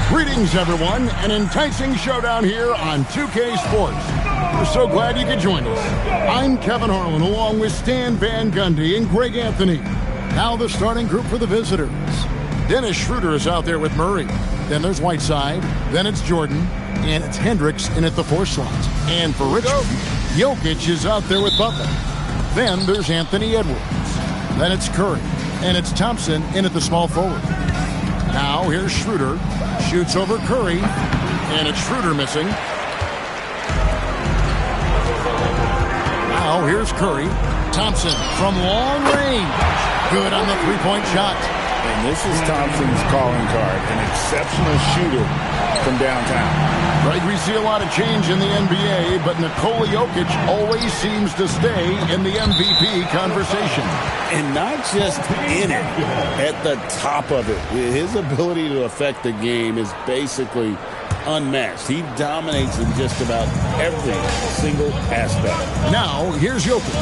Greetings, everyone. An enticing showdown here on 2K Sports. We're so glad you could join us. I'm Kevin Harlan, along with Stan Van Gundy and Greg Anthony. Now the starting group for the visitors. Dennis Schroeder is out there with Murray. Then there's Whiteside. Then it's Jordan. And it's Hendricks in at the 4 slot. And for Richmond, Jokic is out there with Butler. Then there's Anthony Edwards. Then it's Curry. And it's Thompson in at the small forward. Now here's Schroeder. Shoots over Curry. And it's Schroeder missing. Now here's Curry. Thompson from long range. Good on the three-point shot. And this is Thompson's calling card. An exceptional shooter from downtown. Right, we see a lot of change in the NBA, but Nikola Jokic always seems to stay in the MVP conversation. And not just in it, at the top of it. His ability to affect the game is basically unmatched. He dominates in just about every single aspect. Now, here's Jokic.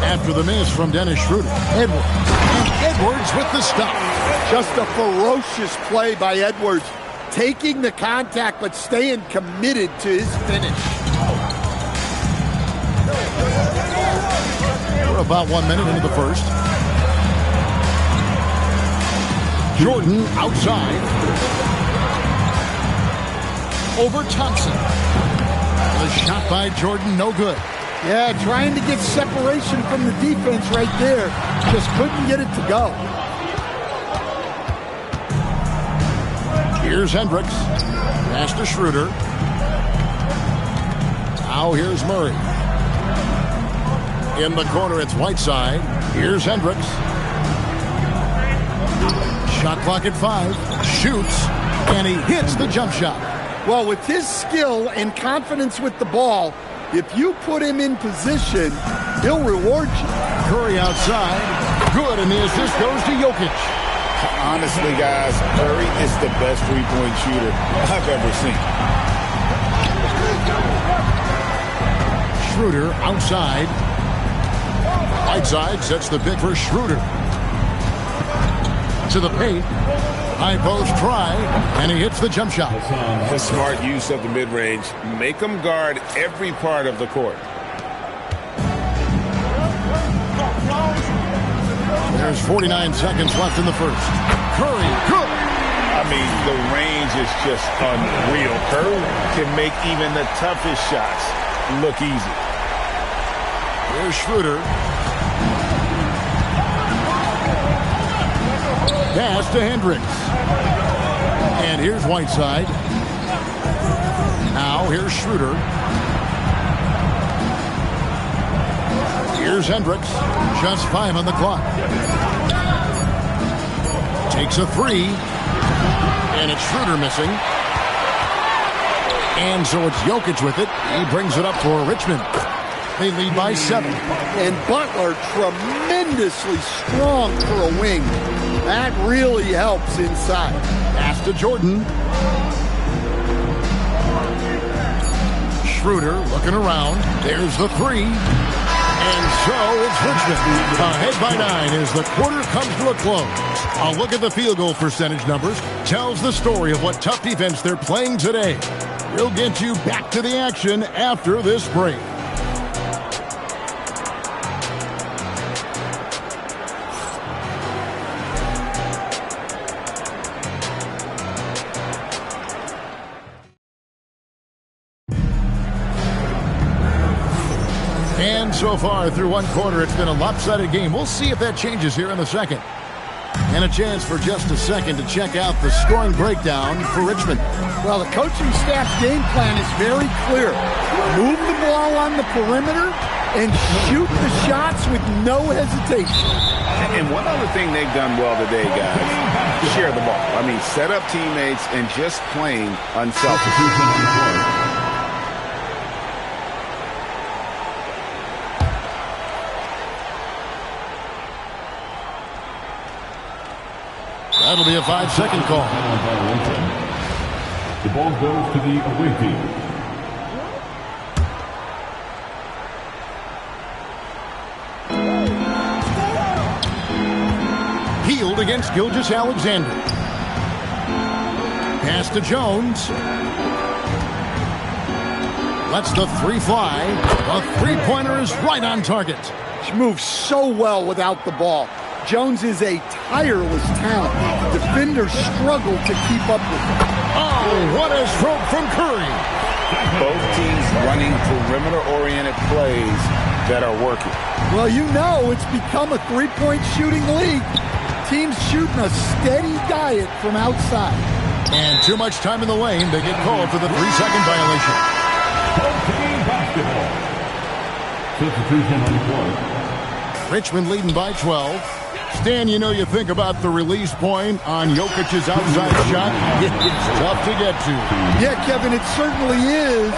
After the miss from Dennis Schroeder. Edwards. And Edwards with the stop. Just a ferocious play by Edwards. Taking the contact, but staying committed to his finish. We're about 1 minute into the first. Jordan outside. Over Thompson. The shot by Jordan, no good. Yeah, trying to get separation from the defense right there. Just couldn't get it to go. Here's Hendricks. Pass to Schroeder. Now here's Murray. In the corner, it's Whiteside. Here's Hendricks. Shot clock at 5. Shoots. And he hits the jump shot. Well, with his skill and confidence with the ball, if you put him in position, he'll reward you. Curry outside. Good, and the assist goes to Jokic. Honestly, guys, Curry is the best three-point shooter I've ever seen. Schroeder outside. Whiteside sets the pick for Schroeder. To the paint. High post try, and he hits the jump shot. A smart use of the mid-range. Make them guard every part of the court. There's 49 seconds left in the first. Curry, good. I mean, the range is just unreal. Curry can make even the toughest shots look easy. Here's Schroeder. Pass to Hendricks. And here's Whiteside. Now here's Schroeder. Here's Hendricks. Just 5 on the clock. Takes a 3. And it's Schroeder missing. And so it's Jokic with it. He brings it up for Richmond. They lead by 7. And Butler tremendously strong for a wing. That really helps inside. Pass to Jordan. Schroeder looking around. There's the 3. And so it's Richmond ahead by 9 as the quarter comes to a close. A look at the field goal percentage numbers tells the story of what tough defense they're playing today. We'll get you back to the action after this break. And so far through one quarter, it's been a lopsided game. We'll see if that changes here in the second. And a chance for just a second to check out the scoring breakdown for Richmond. Well, the coaching staff's game plan is very clear. Move the ball on the perimeter and shoot the shots with no hesitation. And one other thing they've done well today, guys, share the ball. I mean, set up teammates and just plain unselfish. That'll be a 5-second call. The ball goes to the away team. Healed against Gilgeous-Alexander. Pass to Jones. Lets the 3 fly. The three-pointer is right on target. She moves so well without the ball. Jones is a tireless talent. Defenders struggle to keep up with him. Oh, what a stroke from Curry. Both teams running perimeter-oriented plays that are working. Well, you know it's become a three-point shooting league. Teams shooting a steady diet from outside. And too much time in the lane. They get called for the 3-second violation. Basketball. Substitution on the court. Richmond leading by 12. Stan, you know you think about the release point on Jokic's outside shot. It's tough to get to. Yeah, Kevin, it certainly is.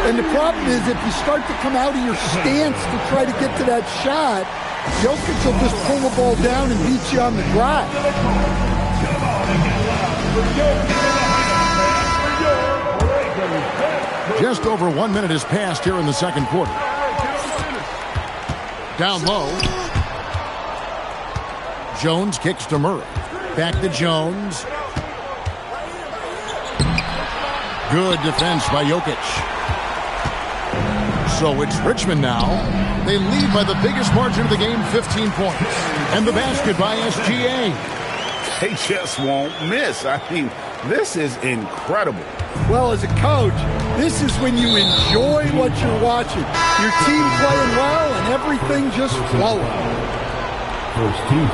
And the problem is if you start to come out of your stance to try to get to that shot, Jokic will just pull the ball down and beat you on the drive. Just over 1 minute has passed here in the second quarter. Down low. Jones kicks to Murray. Back to Jones. Good defense by Jokic. So it's Richmond now. They lead by the biggest margin of the game, 15 points. And the basket by SGA. They just won't miss. I mean, this is incredible. Well, as a coach, this is when you enjoy what you're watching. Your team playing well and everything just flowing. First team.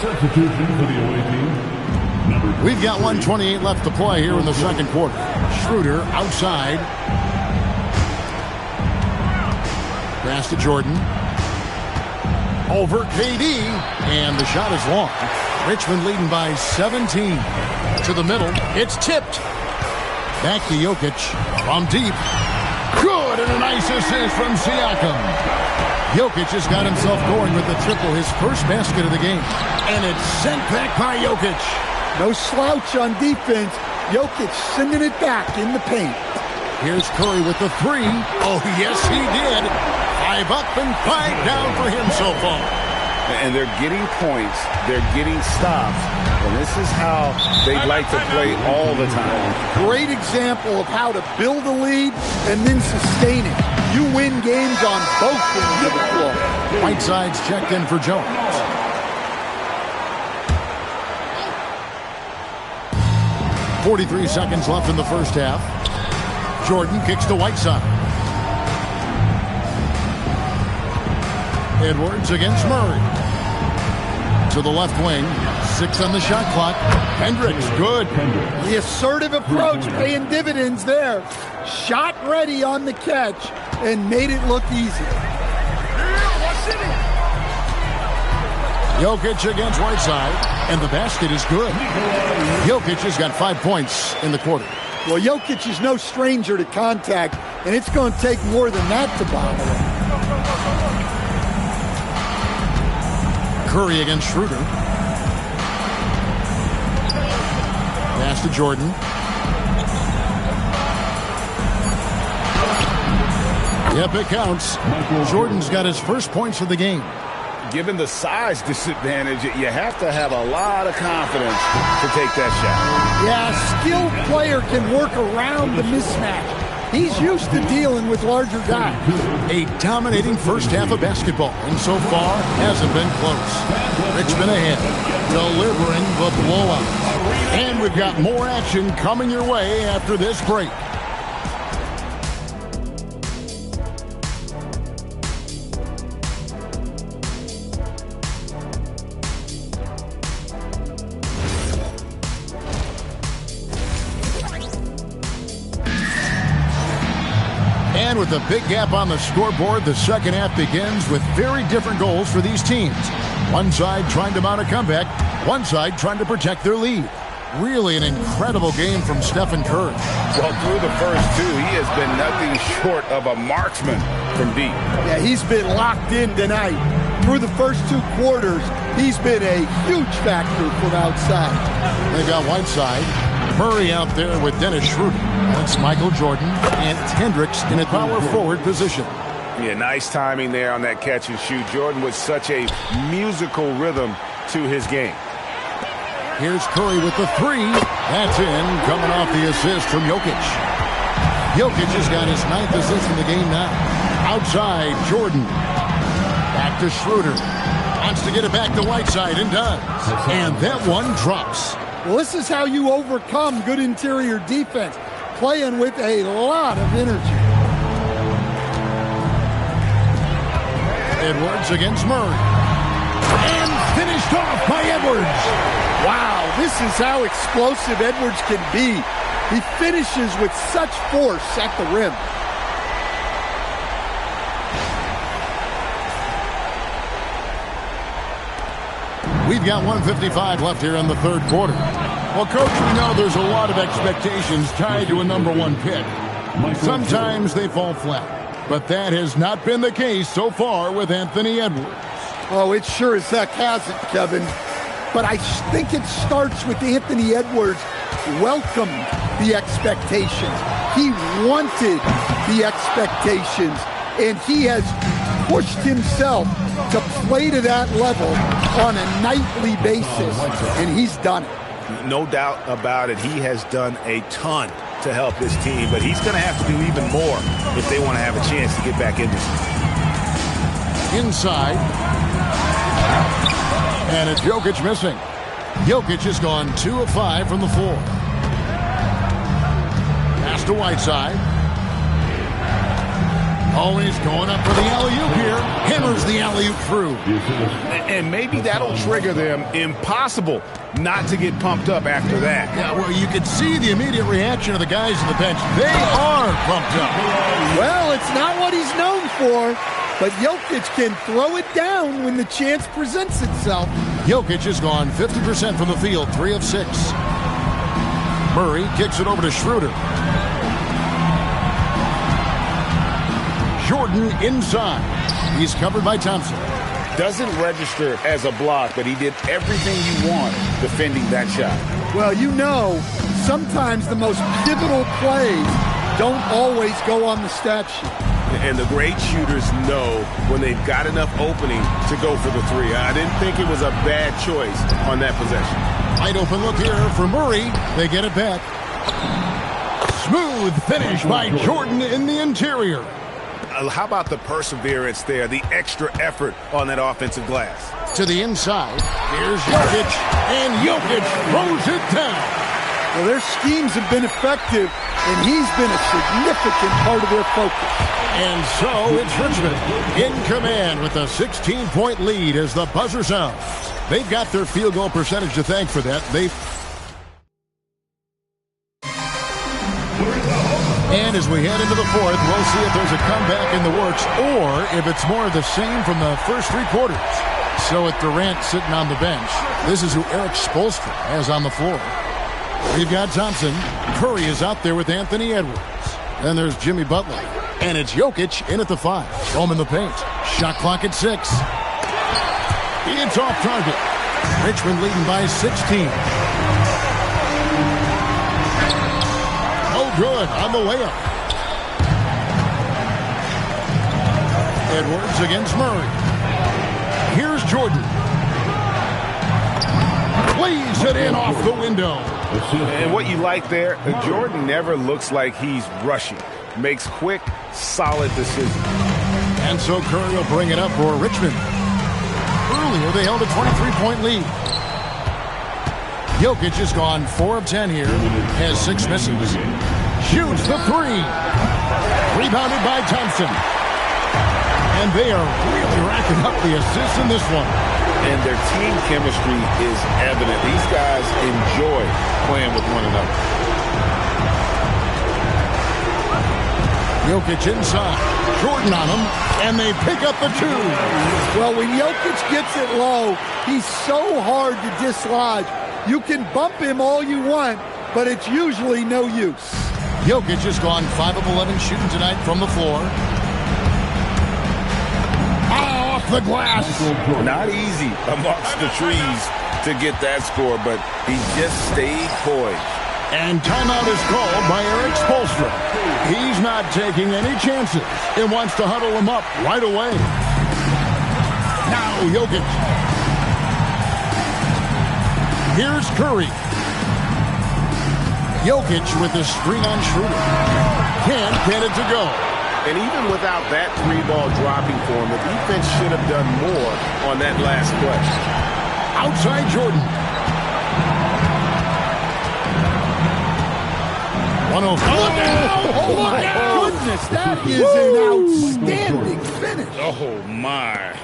Substitution for the away team. We've got 1:28 left to play here in the second quarter. Schroeder outside. Pass to Jordan. Over KD. And the shot is long. Richmond leading by 17. To the middle. It's tipped. Back to Jokic. From deep. Good. And a nice assist from Siakam. Jokic has got himself going with the triple, his first basket of the game. And it's sent back by Jokic. No slouch on defense. Jokic sending it back in the paint. Here's Curry with the three. Oh, yes, he did. 5 up and 5 down for him so far. And they're getting points. They're getting stops. And this is how they like to play all the time. Great example of how to build a lead and then sustain it. You win games on both ends of the floor. Whiteside's checked in for Jones. .43 seconds left in the first half. Jordan kicks to Whiteside. Edwards against Murray. To the left wing. 6 on the shot clock. Hendricks, good. The assertive approach paying dividends there. Shot ready on the catch and made it look easy. Jokic against Whiteside, and the basket is good. Jokic has got 5 points in the quarter. Well, Jokic is no stranger to contact, and it's going to take more than that to bother him. Curry against Schroeder. Pass to Jordan. Yep, it counts. Jordan's got his first points of the game. Given the size disadvantage, you have to have a lot of confidence to take that shot. Yeah, a skilled player can work around the mismatch. He's used to dealing with larger guys. A dominating first half of basketball, and so far hasn't been close. Richmond ahead, delivering the blowout. And we've got more action coming your way after this break. And with a big gap on the scoreboard, the second half begins with very different goals for these teams. One side trying to mount a comeback, one side trying to protect their lead. Really an incredible game from Stephen Curry. Well, through the first two, he has been nothing short of a marksman from deep. Yeah, he's been locked in tonight. Through the first 2 quarters, he's been a huge factor from outside. They've got Whiteside. Murray out there with Dennis Schroeder. That's Michael Jordan and Hendricks in a power forward position. Yeah, nice timing there on that catch and shoot. Jordan with such a musical rhythm to his game. Here's Curry with the three. That's in, coming off the assist from Jokic. Jokic has got his 9th assist in the game now. Outside, Jordan. Back to Schroeder. Wants to get it back to Whiteside and does. And that one drops. Well, this is how you overcome good interior defense, playing with a lot of energy. Edwards against Murray. And finished off by Edwards. Wow, this is how explosive Edwards can be. He finishes with such force at the rim. We've got 1:55 left here in the third quarter. Well, Coach, we know there's a lot of expectations tied to a number one pick. Sometimes they fall flat, but that has not been the case so far with Anthony Edwards. Oh, it sure as heck hasn't, Kevin. But I think it starts with Anthony Edwards welcomed the expectations. He wanted the expectations, and he has pushed himself to play to that level on a nightly basis, and he's done it. No doubt about it. He has done a ton to help his team, but he's going to have to do even more if they want to have a chance to get back in this. Inside. And it's Jokic missing. Jokic has gone 2 of 5 from the floor. Pass to Whiteside. Always going up for the alley-oop here. Hammers the alley-oop through. And maybe that'll trigger them. Impossible not to get pumped up after that. Yeah, well, you could see the immediate reaction of the guys on the bench. They are pumped up. Well, it's not what he's known for, but Jokic can throw it down when the chance presents itself. Jokic has gone 50% from the field, 3 of 6. Murray kicks it over to Schroeder. Jordan inside. He's covered by Thompson. Doesn't register as a block, but he did everything you want defending that shot. Well, you know, sometimes the most pivotal plays don't always go on the stat sheet. And the great shooters know when they've got enough opening to go for the three. I didn't think it was a bad choice on that possession. Wide open look here for Murray. They get it back. Smooth finish by Jordan in the interior. How about the perseverance there, the extra effort on that offensive glass? To the inside. Here's Jokic, and Jokic throws it down. Well, their schemes have been effective, and he's been a significant part of their focus. And so it's Richmond in command with a 16-point lead as the buzzer sounds. They've got their field goal percentage to thank for that. And as we head into the fourth, we'll see if there's a comeback in the works or if it's more of the same from the first 3 quarters. So with Durant sitting on the bench, this is who Eric Spoelstra has on the floor. We've got Thompson. Curry is out there with Anthony Edwards. Then there's Jimmy Butler. And it's Jokic in at the 5. Home in the paint. Shot clock at 6. It's off target. Richmond leading by 16. Good on the layup. Edwards against Murray. Here's Jordan. Plays it in off the window. And what you like there, Jordan never looks like he's rushing. Makes quick, solid decisions. And so Curry will bring it up for Richmond. Earlier, they held a 23-point lead. Jokic has gone 4 of 10 here. Has 6 misses. Shoots the 3. Rebounded by Thompson. And they are really racking up the assists in this one. And their team chemistry is evident. These guys enjoy playing with one another. Jokic inside. Jordan on him. And they pick up the 2. Well, when Jokic gets it low, he's so hard to dislodge. You can bump him all you want, but it's usually no use. Jokic has gone 5 of 11 shooting tonight from the floor. Off the glass. Not easy amongst the trees to get that score, but he just stayed poised. And timeout is called by Eric Spoelstra. He's not taking any chances and wants to huddle him up right away. Now Jokic. Here's Curry. Jokic with the screen on Schroeder. Can't get it to go. And even without that 3-ball dropping for him, the defense should have done more on that last play. Outside Jordan. 105. Look out! Oh, my goodness, that is an outstanding finish. Oh, my.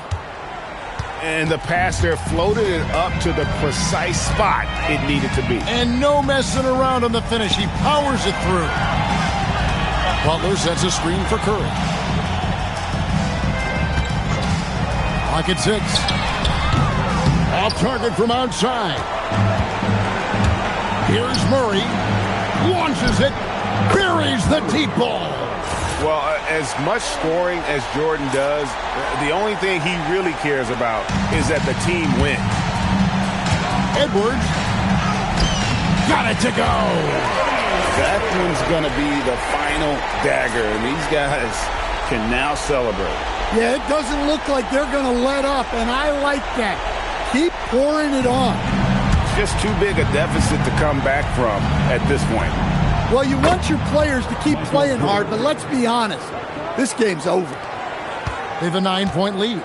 And the pass there floated it up to the precise spot it needed to be. And no messing around on the finish. He powers it through. Butler sets a screen for Curry. Pocket 6. Off target from outside. Here's Murray. Launches it. Buries the deep ball. Well, as much scoring as Jordan does, the only thing he really cares about is that the team wins. Edwards. Got it to go. That one's going to be the final dagger, and these guys can now celebrate. Yeah, it doesn't look like they're going to let up, and I like that. Keep pouring it on. Just too big a deficit to come back from at this point. Well, you want your players to keep playing hard, but let's be honest. This game's over. They have a 9-point lead.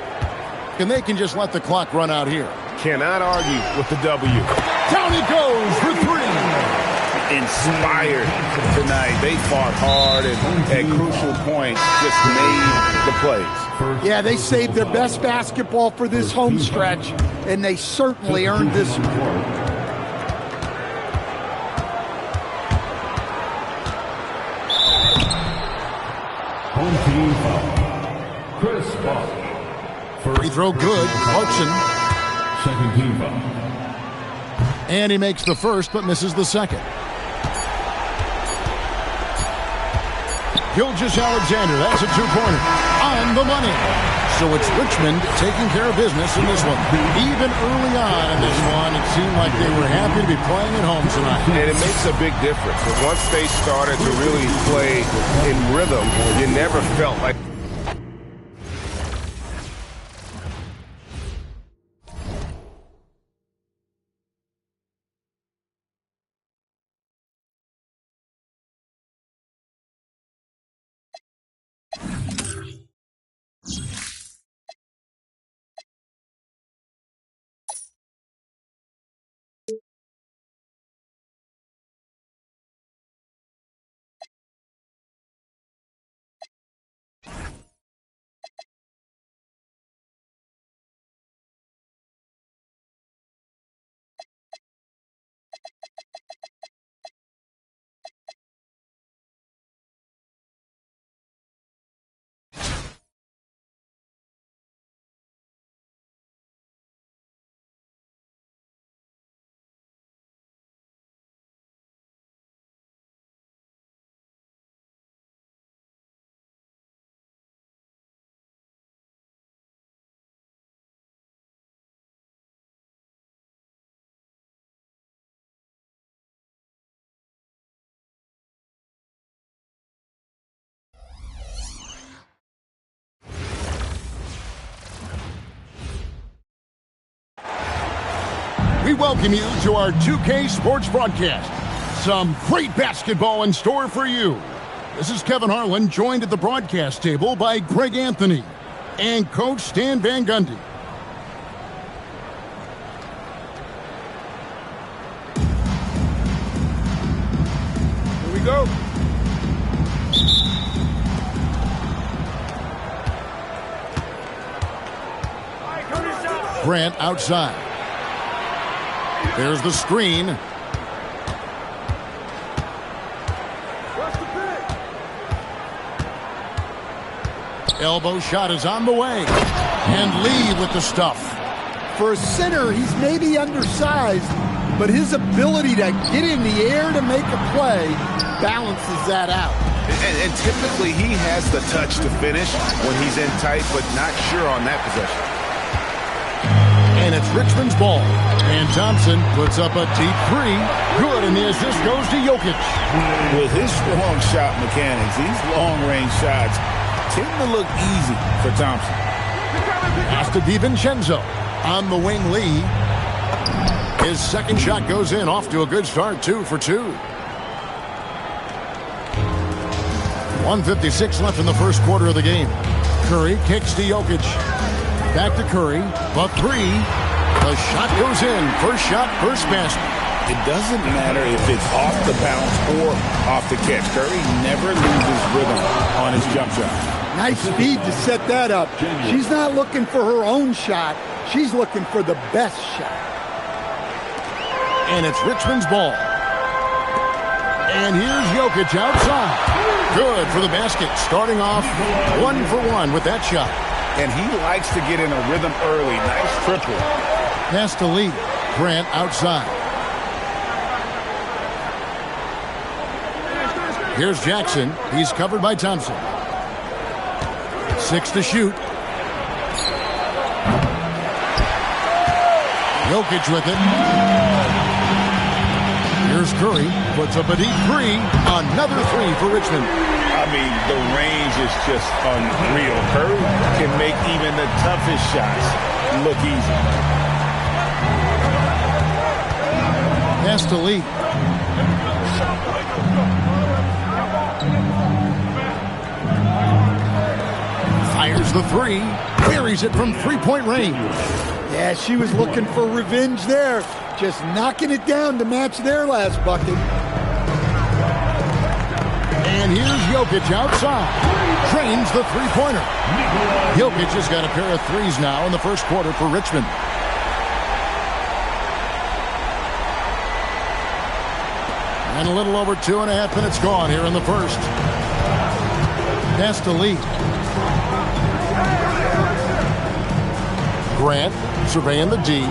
And they can just let the clock run out here. Cannot argue with the W. Down he goes for 3. Inspired tonight. They fought hard and at crucial points just made the plays. Yeah, they saved their best basketball for this home stretch, and they certainly earned this one. Home team foul. Chris Bosh. Free throw good. Clarkson. Second team foul. And he makes the first, but misses the second. Gilgeous-Alexander, that's a 2-pointer. On the money. So it's Richmond taking care of business in this one. Even early on in this one, it seemed like they were happy to be playing at home tonight. And it makes a big difference. But once they started to really play in rhythm, you never felt like... We welcome you to our 2K Sports broadcast. Some great basketball in store for you. This is Kevin Harlan, joined at the broadcast table by Greg Anthony and Coach Stan Van Gundy. Here we go. Grant outside. There's the screen. Elbow shot is on the way. And Lee with the stuff. For a center, he's maybe undersized, but his ability to get in the air to make a play balances that out. And typically he has the touch to finish when he's in tight, but not sure on that possession. And it's Richmond's ball. And Thompson puts up a deep 3. Good, and the assist goes to Jokic. With his strong shot mechanics, these long-range shots tend to look easy for Thompson. Pass to DiVincenzo. On the wing, Lee. His second shot goes in, off to a good start, 2 for 2. 1:56 left in the first quarter of the game. Curry kicks to Jokic. Back to Curry. But three. The shot goes in. First shot, first basket. It doesn't matter if it's off the bounce or off the catch. Curry never loses rhythm on his jump shot. Nice speed to set that up. She's not looking for her own shot. She's looking for the best shot. And it's Richmond's ball. And here's Jokic outside. Good for the basket. Starting off 1 for 1 with that shot. And he likes to get in a rhythm early. Nice triple. Pass to Lee. Grant outside. Here's Jackson. He's covered by Thompson. 6 to shoot. Jokic with it. Here's Curry. Puts up a deep three. Another three for Richmond. I mean, the range is just unreal. Curry can make even the toughest shots look easy. Pass to Lee. Fires the three. Buries it from three-point range. Yeah, she was looking for revenge there. Just knocking it down to match their last bucket. And here's Jokic outside. Drains the three-pointer. Jokic has got a pair of threes now in the first quarter for Richmond. And a little over 2.5 minutes gone here in the first. Pass to Lee. Grant surveying the D.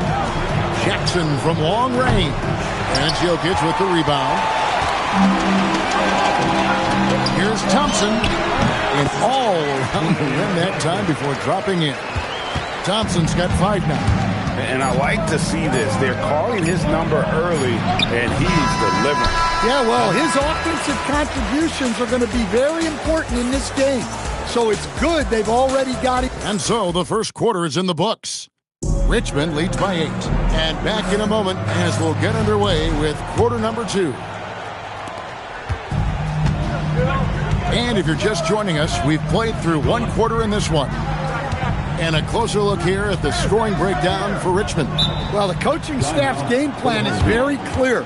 Jackson from long range. And it's Jokic with the rebound. Here's Thompson. And all around the rim that time before dropping in. Thompson's got 5 now. And I like to see this. They're calling his number early, and he's delivering. Yeah, well, his offensive contributions are going to be very important in this game. So it's good they've already got it. And so the first quarter is in the books. Richmond leads by 8. And back in a moment as we'll get underway with quarter number 2. And if you're just joining us, we've played through 1 quarter in this one. And a closer look here at the scoring breakdown for Richmond. Well, the coaching staff's game plan is very clear.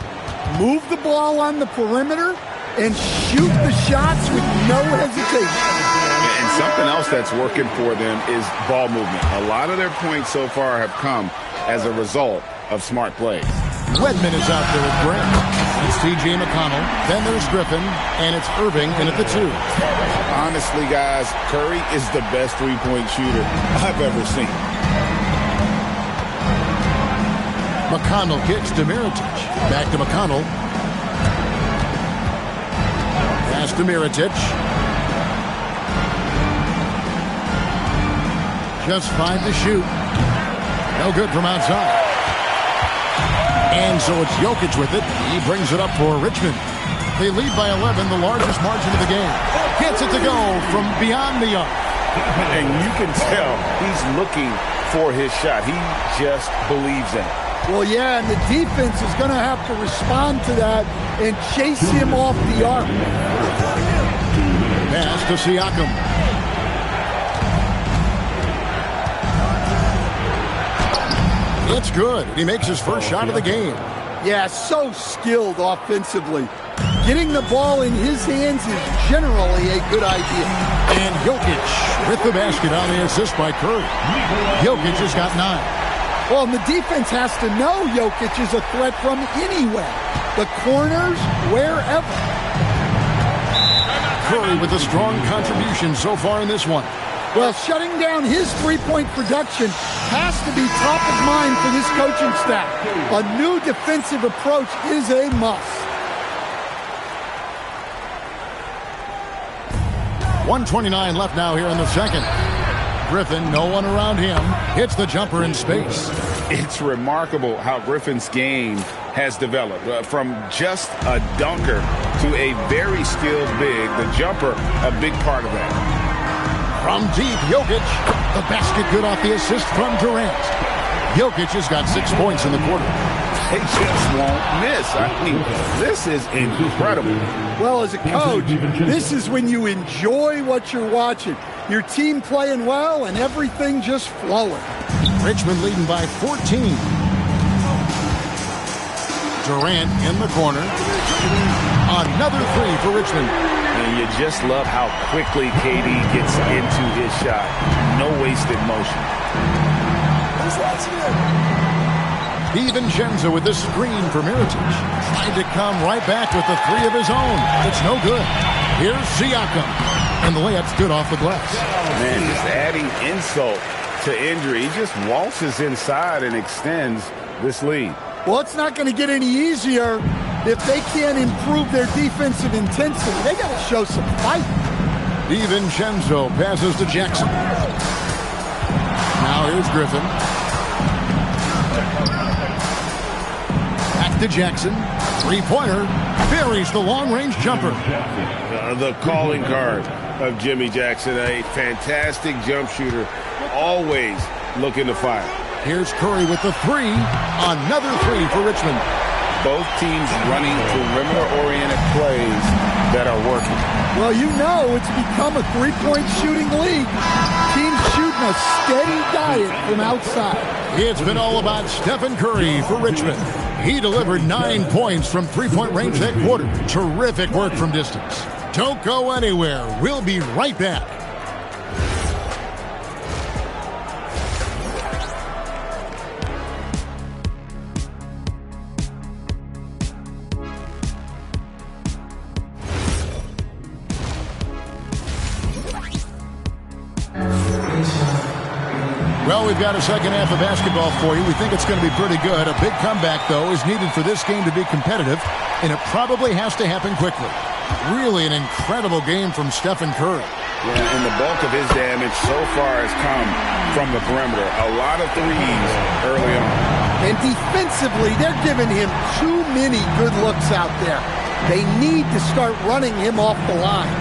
Move the ball on the perimeter and shoot the shots with no hesitation. And something else that's working for them is ball movement. A lot of their points so far have come as a result of smart plays. Redmond is out there with Grant. It's T.J. McConnell. Then there's Griffin. And it's Irving in at the 2. Honestly, guys, Curry is the best three-point shooter I've ever seen. McConnell kicks to Mirotic. Back to McConnell. Pass to Mirotic. Just 5 to shoot. No good from outside. And so it's Jokic with it. He brings it up for Richmond. They lead by 11, the largest margin of the game. Gets it to go from beyond the arc. And you can tell he's looking for his shot. He just believes in it. Well, yeah, and the defense is going to have to respond to that and chase him off the arc. Pass to Siakam. It's good. He makes his first shot of the game. Yeah, so skilled offensively. Getting the ball in his hands is generally a good idea. And Jokic with the basket on the assist by Curry. Jokic has got 9. Well, and the defense has to know Jokic is a threat from anywhere. The corners, wherever. Curry with a strong contribution so far in this one. Well, shutting down his three-point production has to be top of mind for this coaching staff. A new defensive approach is a must. 1:29 left now here in the second. Griffin, no one around him, hits the jumper in space. It's remarkable how Griffin's game has developed. From just a dunker to a very skilled big, the jumper a big part of that. From deep, Jokic. The basket good off the assist from Durant. Jokic has got 6 points in the quarter. They just won't miss. I mean, this is incredible. Well, as a coach, this is when you enjoy what you're watching. Your team playing well and everything just flowing. Richmond leading by 14. Durant in the corner. Another three for Richmond. And you just love how quickly KD gets into his shot. No wasted motion. DiVincenzo with the screen for Mirotic. Trying to come right back with the three of his own. It's no good. Here's Siakam. And the layup's good off the glass. Man, just adding insult to injury. He just waltzes inside and extends this lead. Well, it's not going to get any easier if they can't improve their defensive intensity. They got to show some fight. DiVincenzo passes to Jackson. Now here's Griffin. Back to Jackson. Three-pointer. Buries the long-range jumper. The calling card of Jimmy Jackson. A fantastic jump shooter. Always looking to fire. Here's Curry with the three. Another three for Richmond. Both teams running perimeter-oriented plays that are working. Well, you know it's become a three-point shooting league. Teams shooting a steady diet from outside. It's been all about Stephen Curry for Richmond. He delivered 9 points from three-point range that quarter. Terrific work from distance. Don't go anywhere. We'll be right back. Well, we've got a second half of basketball for you. We think it's going to be pretty good. A big comeback, though, is needed for this game to be competitive, and it probably has to happen quickly. Really an incredible game from Stephen Curry. Yeah, and the bulk of his damage so far has come from the perimeter. A lot of threes early on. And defensively, they're giving him too many good looks out there. They need to start running him off the line.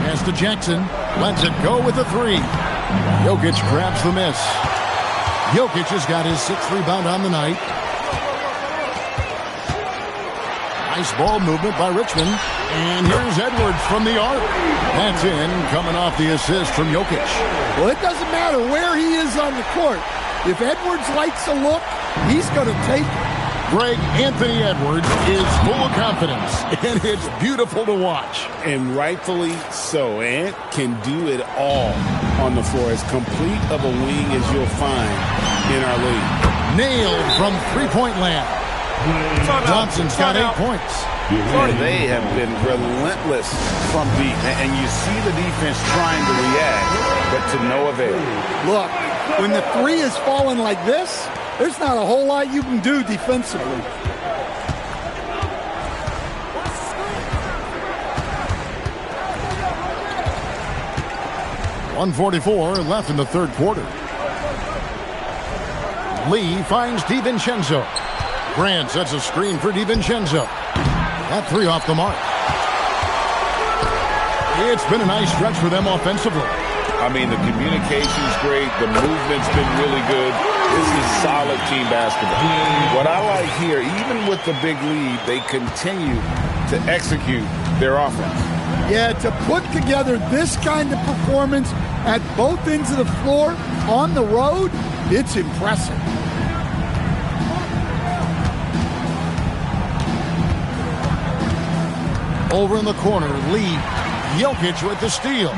Pass to Jackson. Lets it go with a three. Jokic grabs the miss. Jokic has got his 6th rebound on the night. Nice ball movement by Richmond. And here's Edwards from the arc. That's in, coming off the assist from Jokic. Well, it doesn't matter where he is on the court. If Edwards likes a look, he's going to take it. Greg Anthony Edwards is full of confidence, and it's beautiful to watch. And rightfully so. Ant can do it all on the floor. As complete of a wing as you'll find in our league. Nailed from three-point land. Johnson's got 8 points. They have been relentless from deep. And you see the defense trying to react, but to no avail. Look, when the three is falling like this, there's not a whole lot you can do defensively. .144 left in the third quarter. Lee finds DiVincenzo. Grant sets a screen for DiVincenzo. That three off the mark. It's been a nice stretch for them offensively. I mean, the communication's great. The movement's been really good. This is solid team basketball. What I like here, even with the big lead, they continue to execute their offense. Yeah, to put together this kind of performance at both ends of the floor on the road, it's impressive. Over in the corner, Lee. Jokic with the steal.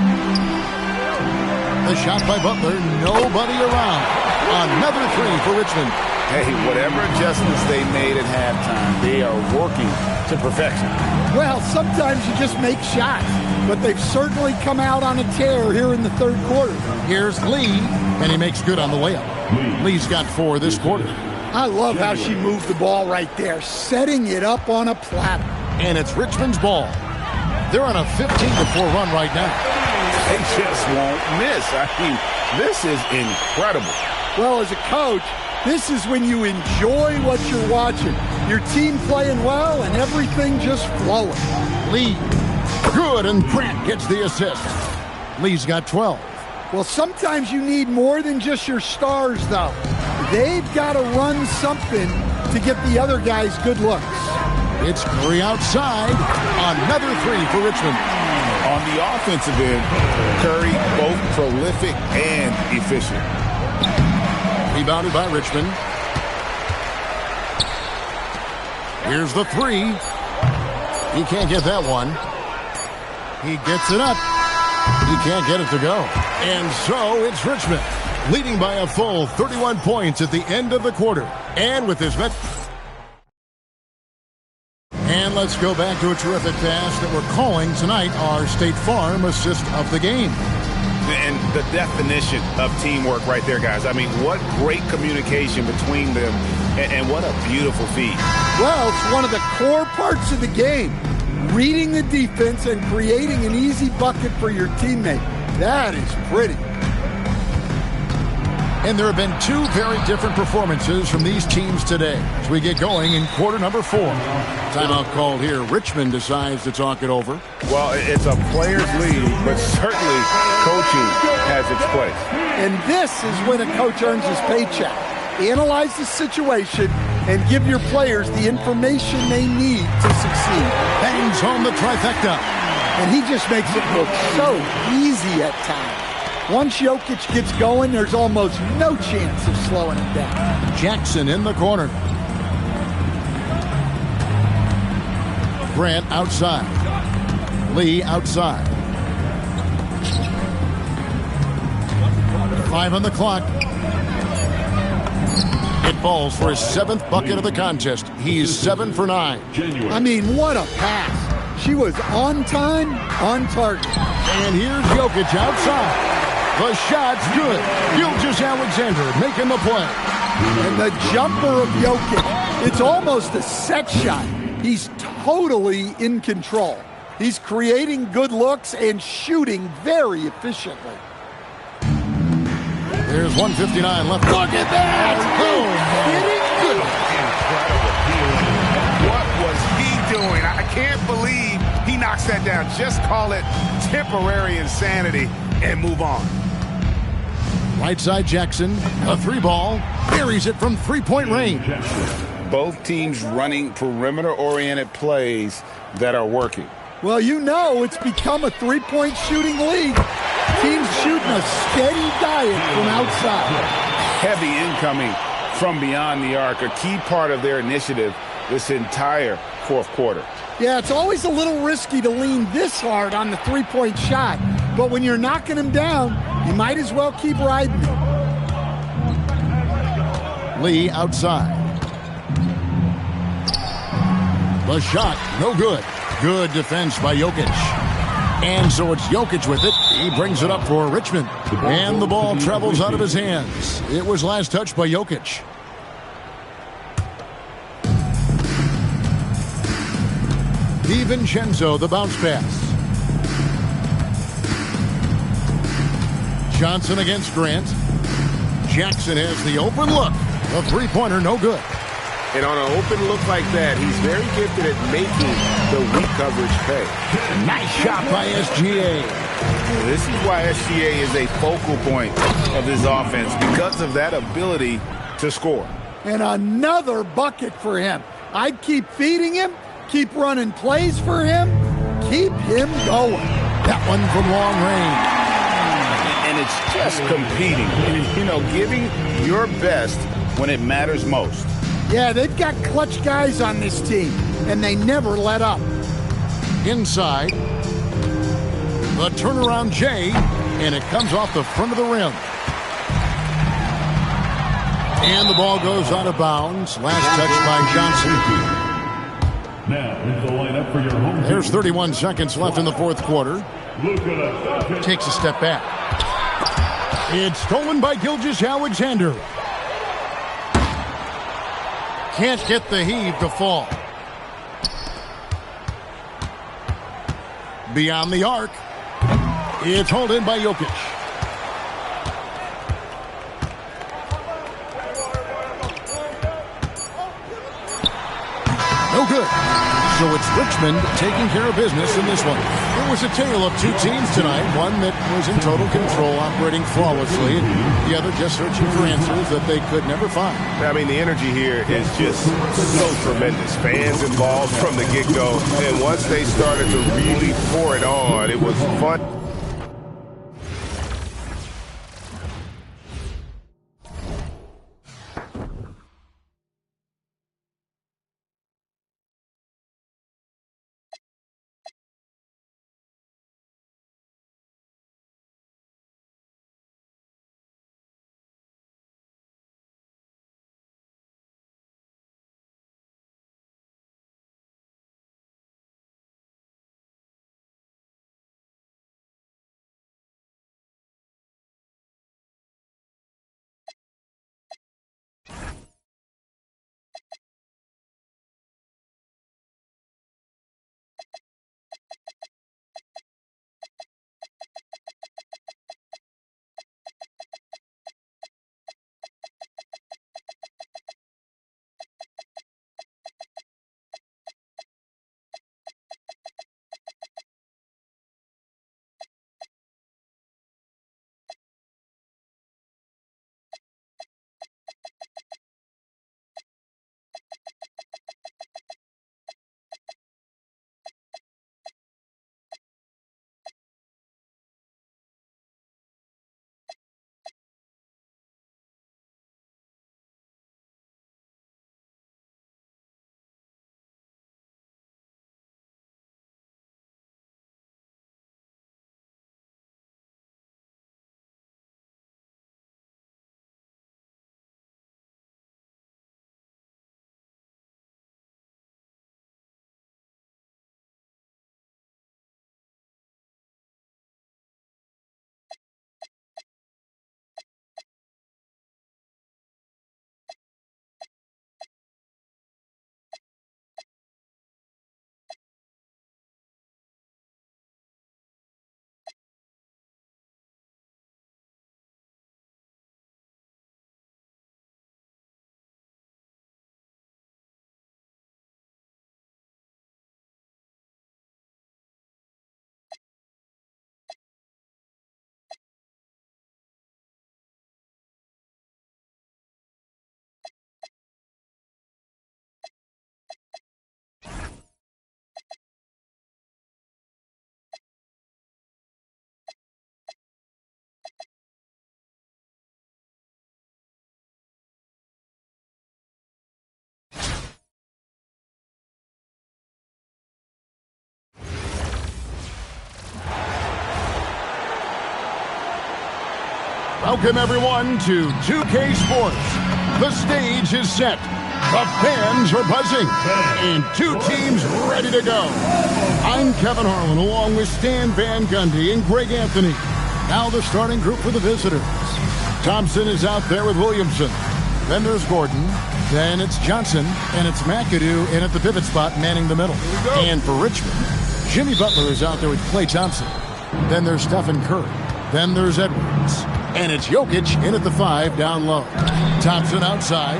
The shot by Butler, nobody around. Another three for Richmond. Hey, whatever adjustments they made at halftime, they are working to perfection. Well, sometimes you just make shots, but they've certainly come out on a tear here in the third quarter. Here's Lee, and he makes good on the layup. Lee's got 4 this quarter. I love how she moved the ball right there, setting it up on a platter. And it's Richmond's ball. They're on a 15-4 run right now. They just won't miss. I mean, this is incredible. Well, as a coach, this is when you enjoy what you're watching. Your team playing well and everything just flowing. Lee, good, and Grant gets the assist. Lee's got 12. Well, sometimes you need more than just your stars, though. they've got to run something to get the other guys good looks. It's Curry outside. Another three for Richmond. On the offensive end, Curry both prolific and efficient. Rebounded by Richmond. Here's the three. He can't get that one. He gets it up. He can't get it to go. And so it's Richmond, leading by a full 31 points at the end of the quarter. And with his met. And let's go back to a terrific pass that we're calling tonight our State Farm assist of the game. And the definition of teamwork right there, guys. I mean, what great communication between them, and what a beautiful feed. Well, it's one of the core parts of the game. Reading the defense and creating an easy bucket for your teammate. That is pretty. And there have been two very different performances from these teams today as we get going in quarter number 4. Timeout called here. Richmond decides to talk it over. Well, it's a player's league, but certainly coaching has its place. And this is when a coach earns his paycheck. Analyze the situation and give your players the information they need to succeed. Bangs home the trifecta. And he just makes it look so easy at times. Once Jokic gets going, there's almost no chance of slowing him down. Jackson in the corner. Grant outside. Lee outside. 5 on the clock. It falls for his 7th bucket of the contest. He's 7 for 9. I mean, what a pass. She was on time, on target. And here's Jokic outside. The shot's good. Gilgeous-Alexander making the play. And the jumper of Jokic, it's almost a set shot. He's totally in control. He's creating good looks and shooting very efficiently. There's 1:59 left. Look at that! What was he doing? I can't believe he knocks that down. Just call it temporary insanity and move on. Right side Jackson, a 3-ball, buries it from 3-point range. Both teams running perimeter-oriented plays that are working. Well, you know it's become a 3-point shooting league. Teams shooting a steady diet from outside. Heavy incoming from beyond the arc, a key part of their initiative this entire fourth quarter. Yeah, it's always a little risky to lean this hard on the 3-point shot. But when you're knocking him down, you might as well keep riding him. Lee outside. The shot, no good. Good defense by Jokic. And so it's Jokic with it. He brings it up for Richmond. And the ball travels out of his hands. It was last touched by Jokic. DiVincenzo, the bounce pass. Johnson against Grant. Jackson has the open look. The 3-pointer, no good. And on an open look like that, he's very gifted at making the weak coverage pay. Nice shot by SGA. This is why SGA is a focal point of this offense, because of that ability to score. And another bucket for him. I'd keep feeding him, keep running plays for him, keep him going. That one from long range. And it's just competing, you know, giving your best when it matters most. Yeah, they've got clutch guys on this team, and they never let up. Inside. The turnaround J, and it comes off the front of the rim. And the ball goes out of bounds. Last touch by Johnson. Now into the lineup for your home There's team. 31 seconds left in the fourth quarter. Takes a step back. It's stolen by Gilgeous-Alexander. Can't get the heave to fall. Beyond the arc. It's hauled in by Jokic. No good. So it's Richmond taking care of business in this one. It was a tale of two teams tonight. One that was in total control, operating flawlessly. The other just searching for answers that they could never find. I mean, the energy here is just so tremendous. Fans involved from the get-go. And once they started to really pour it on, it was fun. Welcome, everyone, to 2K Sports. The stage is set. The fans are buzzing. And two teams ready to go. I'm Kevin Harlan, along with Stan Van Gundy and Greg Anthony. Now the starting group for the visitors. Thompson is out there with Williamson. Then there's Gordon. Then it's Johnson. And it's McAdoo in at the pivot spot, manning the middle. And for Richmond, Jimmy Butler is out there with Klay Thompson. Then there's Stephen Curry. Then there's Edwards. And it's Jokic in at the 5 down low. Thompson outside.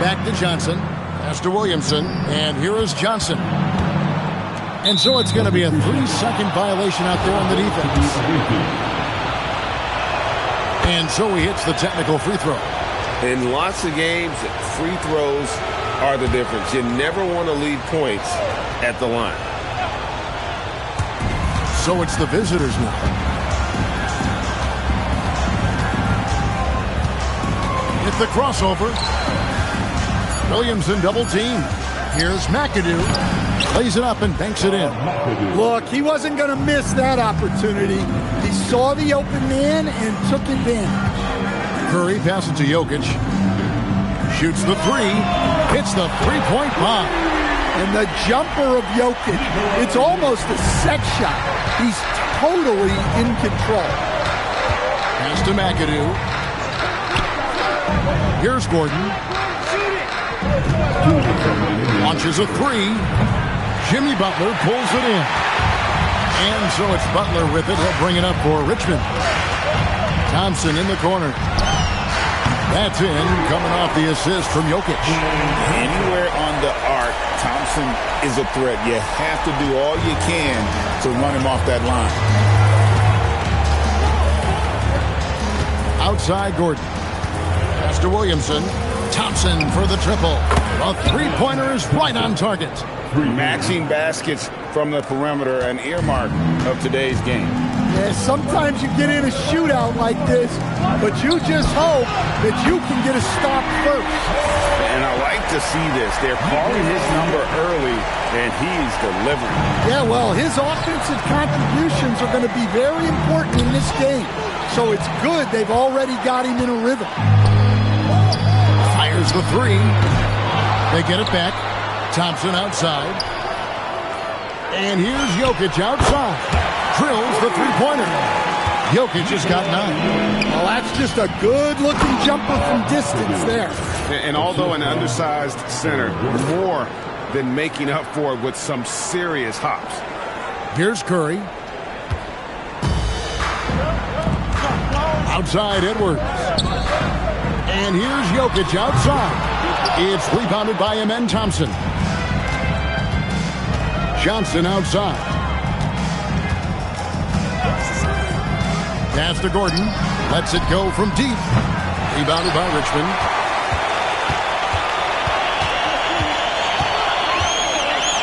Back to Johnson. Pass to Williamson. And here is Johnson. And so it's going to be a 3-second violation out there on the defense. And so he hits the technical free throw. In lots of games, free throws are the difference. You never want to leave points at the line. So it's the visitors now. It's the crossover. Williamson double team. Here's McAdoo. Plays it up and banks it in. Look, he wasn't going to miss that opportunity. He saw the open man and took advantage. Curry passes to Jokic. Shoots the 3. Hits the three-point bomb. And the jumper of Jokic, it's almost a set shot. He's totally in control. Pass to McAdoo. Here's Gordon. Launches a 3. Jimmy Butler pulls it in. And so it's Butler with it. He'll bring it up for Richmond. Thompson in the corner. That's in, coming off the assist from Jokic. Anywhere on the arc, Thompson is a threat. You have to do all you can to run him off that line. Outside Gordon. Pass to Williamson. Thompson for the triple. A three-pointer is right on target. Matching baskets from the perimeter, an earmark of today's game. Yeah, sometimes you get in a shootout like this, but you just hope that you can get a stop first. And I like to see this. They're calling his number early, and he's delivering. Yeah, well, his offensive contributions are going to be very important in this game. So it's good they've already got him in a rhythm. Fires the three. They get it back. Thompson outside. And here's Jokic outside. Drills the three-pointer. Jokic has got 9. Well, that's just a good-looking jumper from distance there. And although an undersized center, more than making up for it with some serious hops. Here's Curry. Outside Edwards. And here's Jokic outside. It's rebounded by Amen Thompson. Johnson outside. Pass to Gordon. Lets it go from deep. Rebounded by Richmond.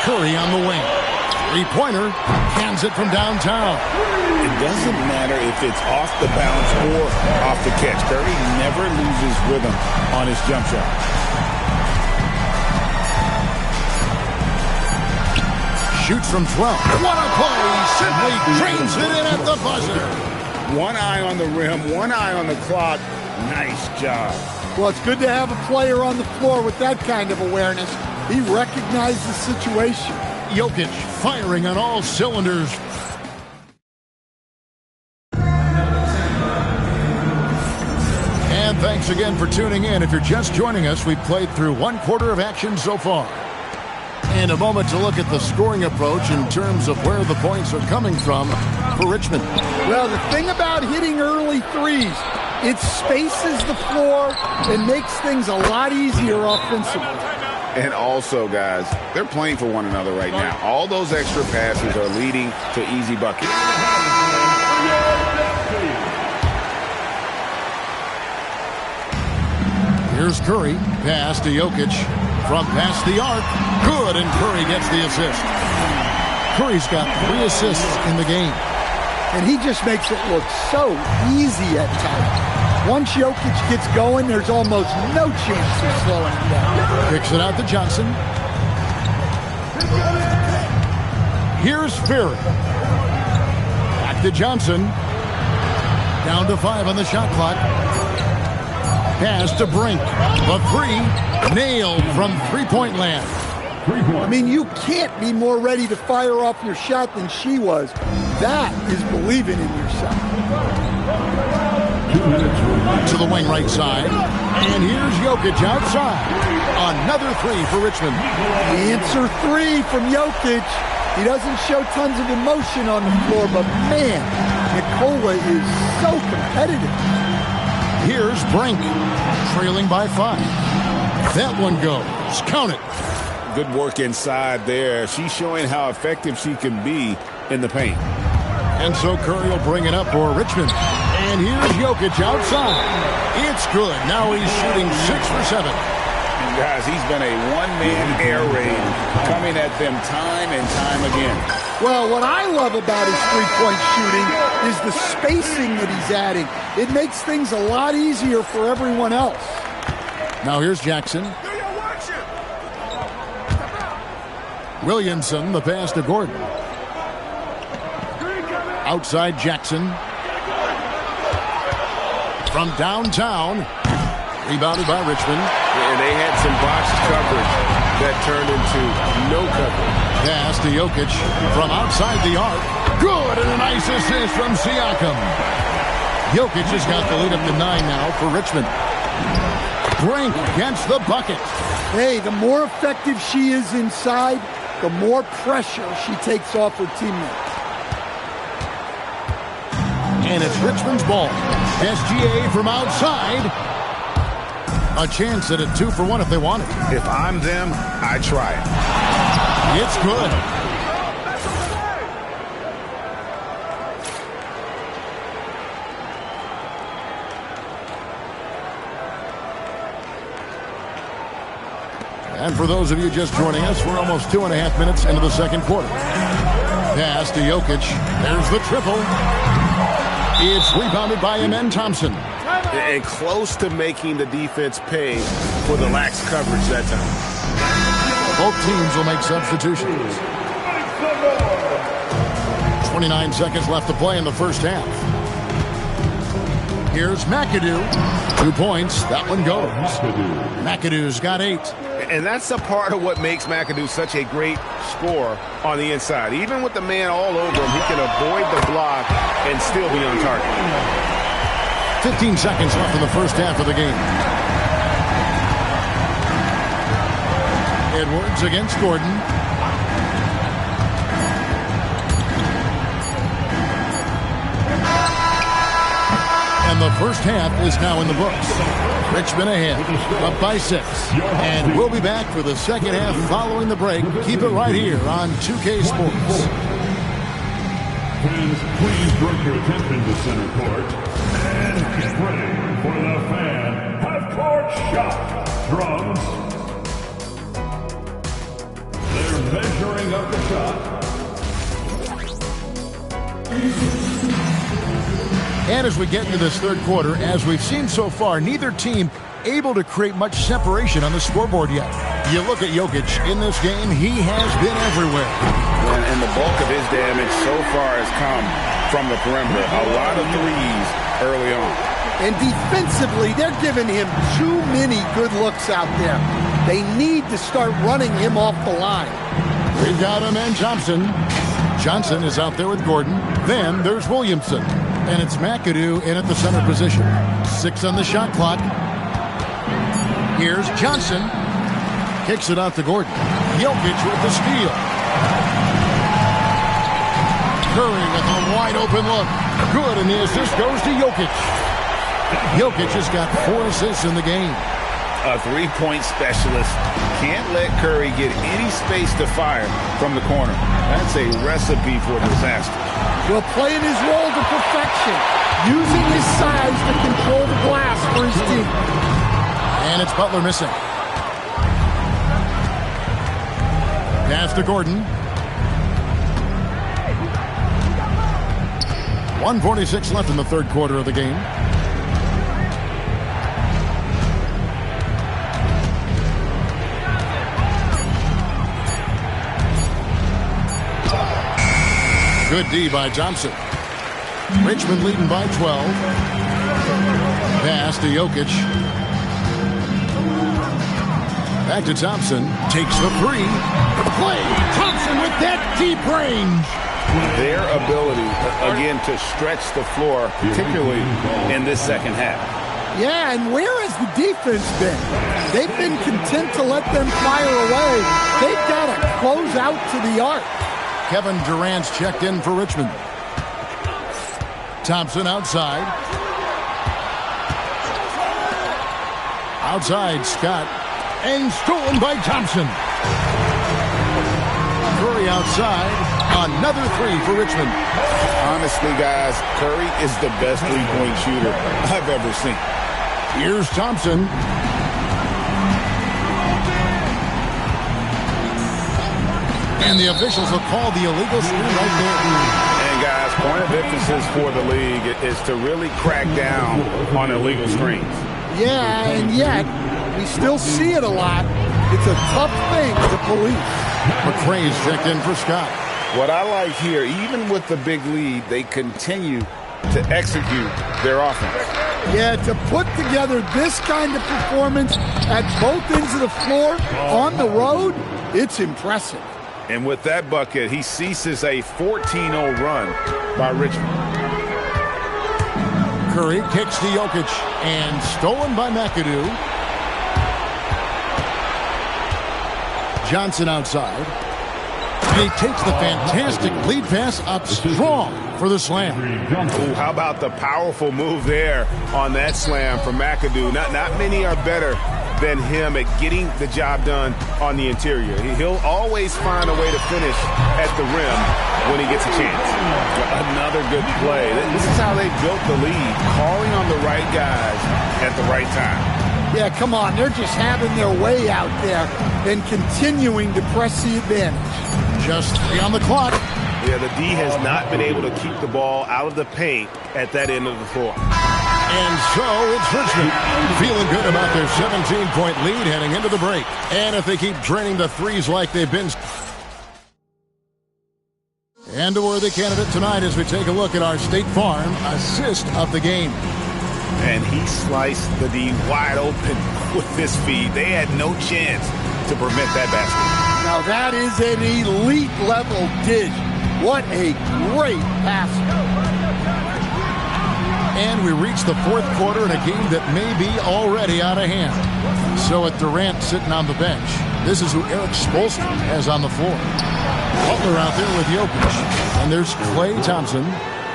Curry on the wing. Three-pointer. Hands it from downtown. It doesn't matter if it's off the bounce or off the catch. Curry never loses rhythm on his jump shot. Shoots from 12. What a play! Simply drains it in at the buzzer. One eye on the rim, one eye on the clock. Nice job. Well, it's good to have a player on the floor with that kind of awareness. He recognized the situation. Jokic firing on all cylinders. And thanks again for tuning in. If you're just joining us, we've played through one quarter of action so far. And a moment to look at the scoring approach in terms of where the points are coming from for Richmond. Well, the thing about hitting early threes, it spaces the floor and makes things a lot easier offensively. And also, guys, they're playing for one another right now. All those extra passes are leading to easy buckets. Here's Curry. Pass to Jokic. From past the arc. Good, and Curry gets the assist. Curry's got 3 assists in the game. And he just makes it look so easy at times. Once Jokic gets going, there's almost no chance of slowing him down. Kicks it out to Johnson. Here's Fury. Back to Johnson. Down to 5 on the shot clock. Pass to Brink. The 3 nailed from three-point land. I mean, you can't be more ready to fire off your shot than she was. That is believing in yourself. To the wing right side. And here's Jokic outside. Another 3 for Richmond. The answer 3 from Jokic. He doesn't show tons of emotion on the floor, but man, Nikola is so competitive. Here's Brink, trailing by 5. That one goes. Count it. Good work inside there. She's showing how effective she can be in the paint. And so Curry will bring it up for Richmond. And here's Jokic outside. It's good. Now he's shooting 6 for 7. Guys, he's been a one-man air raid coming at them time and time again. Well, what I love about his three-point shooting is the spacing that he's adding. It makes things a lot easier for everyone else. Now here's Jackson. Williamson, the pass to Gordon. Outside Jackson. From downtown. Rebounded by Richmond. And they had some boxed coverage that turned into no coverage. Pass to Jokic from outside the arc. Good, and a nice assist from Siakam. Jokic has got the lead up to 9 now for Richmond. Brink gets the bucket. Hey, the more effective she is inside, the more pressure she takes off her teammates. And it's Richmond's ball. SGA from outside. A chance at a 2-for-1 if they want it. If I'm them, I try it. It's good. And for those of you just joining us, we're almost 2.5 minutes into the second quarter. Pass to Jokic. There's the triple. It's rebounded by Amen Thompson. And close to making the defense pay for the lax coverage that time. Both teams will make substitutions. 29 seconds left to play in the first half. Here's McAdoo. 2 points. That one goes. McAdoo's got 8. And that's a part of what makes McAdoo such a great scorer on the inside. Even with the man all over him, he can avoid the block and still be on target. 15 seconds left in the first half of the game. Edwards against Gordon. And the first half is now in the books. Richmond ahead, up by 6. And we'll be back for the second half following the break. Keep it right here on 2K Sports. Fans, please direct your attention to center court. And get ready for the fan half-court shot. Drums. They're measuring up the shot. And as we get into this third quarter, as we've seen so far, neither team able to create much separation on the scoreboard yet. You look at Jokic in this game, he has been everywhere. And the bulk of his damage so far has come from the perimeter. A lot of threes early on. And defensively, they're giving him too many good looks out there. They need to start running him off the line. We've got him and Johnson. Johnson is out there with Gordon. Then there's Williamson. And it's McAdoo in at the center position. 6 on the shot clock. Here's Johnson. Kicks it out to Gordon. Jokic with the steal. Curry with a wide open look. Good, and the assist goes to Jokic. Jokic has got 4 assists in the game. A three-point specialist. Can't let Curry get any space to fire from the corner. That's a recipe for disaster. Will playing his role to perfection, using his size to control the glass for his team. And it's Butler missing. Pass to Gordon. 1:46 left in the third quarter of the game. Good D by Johnson. Richmond leading by 12. Pass to Jokic. Back to Thompson. Takes the 3. Play. Thompson with that deep range. Their ability, again, to stretch the floor, particularly in this second half. Yeah, and where has the defense been? They've been content to let them fire away. They've got to close out to the arc. Kevin Durant's checked in for Richmond. Thompson outside. Outside, Scott. And stolen by Thompson. Curry outside. Another 3 for Richmond. Honestly, guys, Curry is the best three-point shooter I've ever seen. Here's Thompson. And the officials will call the illegal screen right there. And guys, point of emphasis for the league is to really crack down on illegal screens. Yeah, and yet we still see it a lot. It's a tough thing to police. McRae's checked in for Scott. What I like here, even with the big lead, they continue to execute their offense. Yeah, to put together this kind of performance at both ends of the floor on the road, it's impressive. And with that bucket, he ceases a 14-0 run by Richmond. Curry kicks to Jokic and stolen by McAdoo. Johnson outside. And he takes the fantastic lead pass up strong for the slam. Ooh, how about the powerful move there on that slam from McAdoo? Not many are better than him at getting the job done on the interior. He'll always find a way to finish at the rim when he gets a chance. Another good play. This is how they built the lead, calling on the right guys at the right time. Yeah, come on. They're just having their way out there and continuing to press the advantage. Just 3 on the clock. Yeah, the D has not been able to keep the ball out of the paint at that end of the floor. And so it's Richmond feeling good about their 17-point lead heading into the break. And if they keep draining the threes like they've been. And a worthy candidate tonight as we take a look at our State Farm assist of the game. And he sliced the D wide open with this feed. They had no chance to prevent that basket. Now that is an elite level dish. What a great pass. And we reach the fourth quarter in a game that may be already out of hand. So with Durant sitting on the bench, this is who Eric Spoelstra has on the floor. Butler out there with Jokic. And there's Klay Thompson.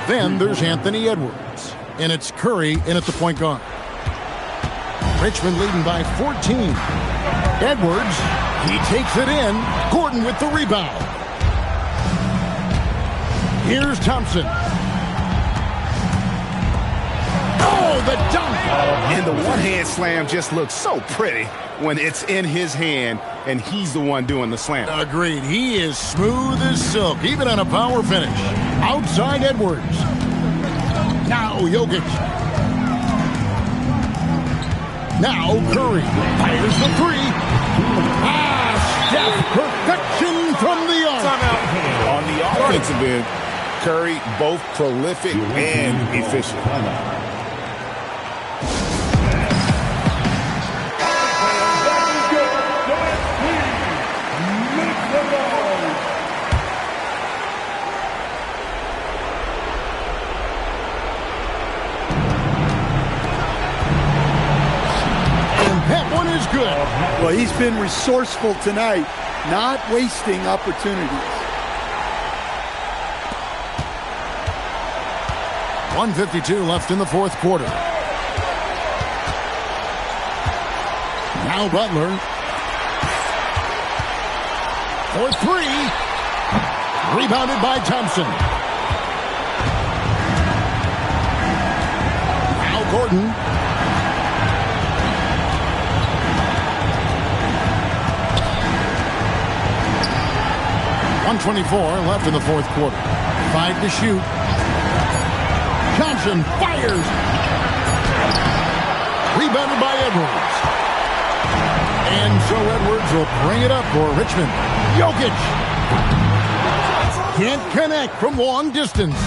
Then there's Anthony Edwards. And it's Curry in at the point guard. Richmond leading by 14. Edwards, he takes it in. Gordon with the rebound. Here's Thompson. Oh, the dunk! And the one-hand slam just looks so pretty when it's in his hand and he's the one doing the slam. Agreed. He is smooth as silk, even on a power finish. Outside Edwards. Now Jokic. Now Curry fires the 3. Steph, perfection from the arc. On the offensive end, Curry both prolific and efficient. Good. Well, he's been resourceful tonight, not wasting opportunities. 1:52 left in the fourth quarter. Now Butler. For 3. Rebounded by Thompson. Now Gordon. 1:24 left in the fourth quarter. 5 to shoot. Thompson fires. Rebounded by Edwards. And so Edwards will bring it up for Richmond. Jokic. Can't connect from long distance.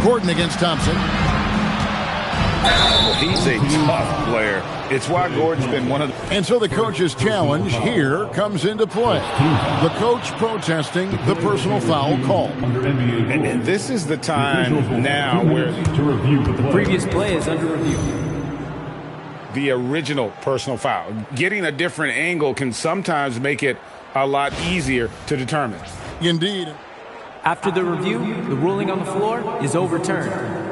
Gordon against Thompson. He's a tough player. It's why Gordon's been one of the... And so the coach's challenge here comes into play. The coach protesting the personal foul call. And this is the time now where the previous play is under review. The original personal foul. Getting a different angle can sometimes make it a lot easier to determine. Indeed. After the review, the ruling on the floor is overturned.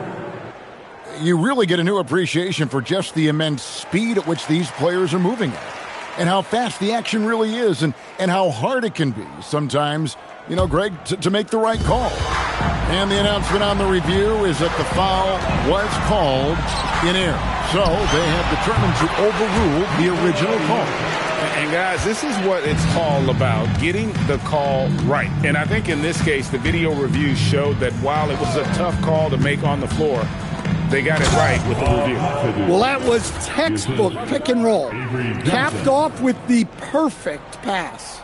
You really get a new appreciation for just the immense speed at which these players are moving at, and how fast the action really is, and how hard it can be sometimes, Greg, to make the right call. And the announcement on the review is that the foul was called in error. So they have determined to overrule the original call. And guys, this is what it's all about, getting the call right. And I think in this case, the video review showed that while it was a tough call to make on the floor, they got it right with the review. Well, that was textbook pick and roll. Capped off with the perfect pass.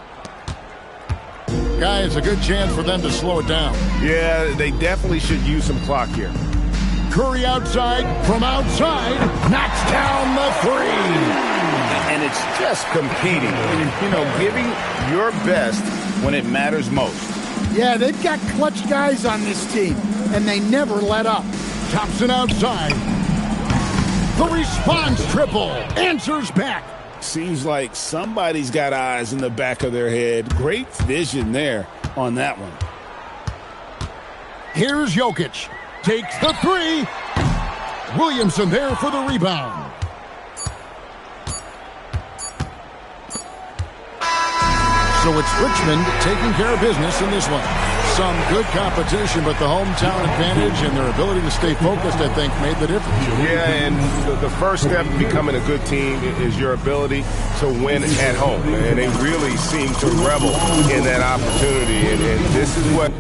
Guys, a good chance for them to slow it down. Yeah, they definitely should use some clock here. Curry outside, from outside, knocks down the 3. And it's just competing, giving your best when it matters most. Yeah, they've got clutch guys on this team, and they never let up. Thompson outside. The response triple answers back. Seems like somebody's got eyes in the back of their head. Great vision there on that one. Here's Jokic. Takes the three. Williamson there for the rebound. So it's Richmond taking care of business in this one. Some good competition, but the hometown advantage and their ability to stay focused, I think, made the difference. Yeah, and the first step to becoming a good team is your ability to win at home. And they really seem to revel in that opportunity. And this is what...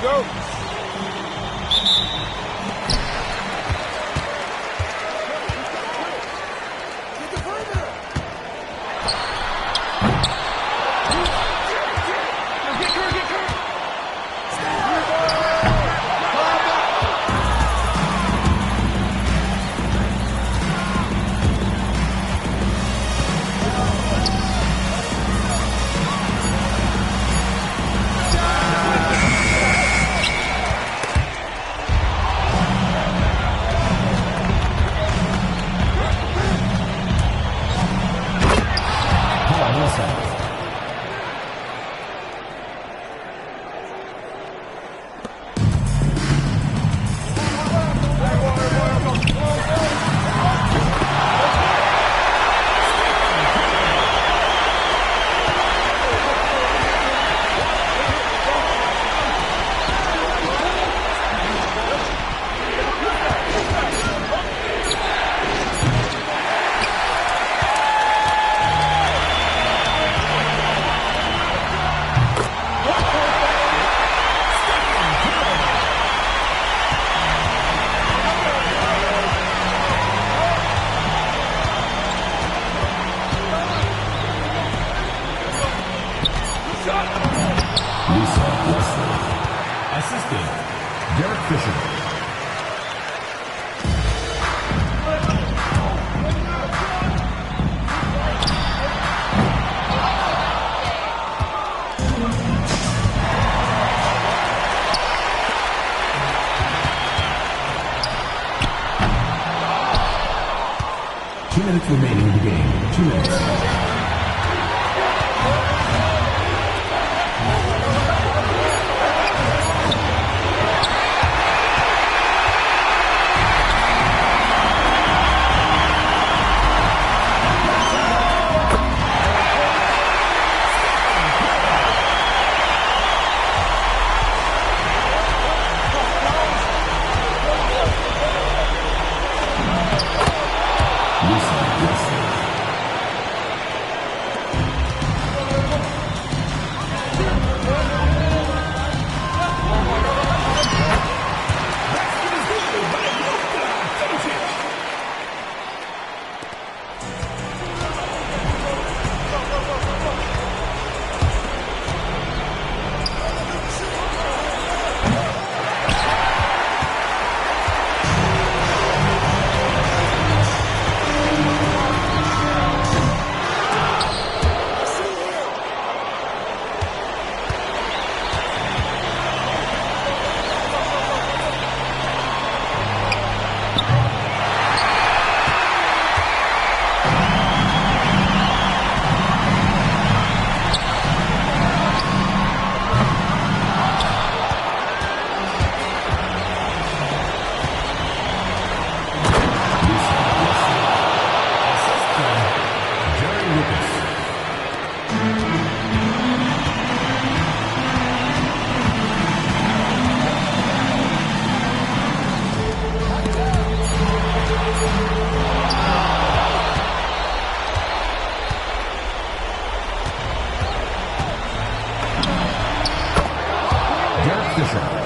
Go. Assistant, Derek Fisher. Minutes remaining in the game. 2 minutes. Fisher.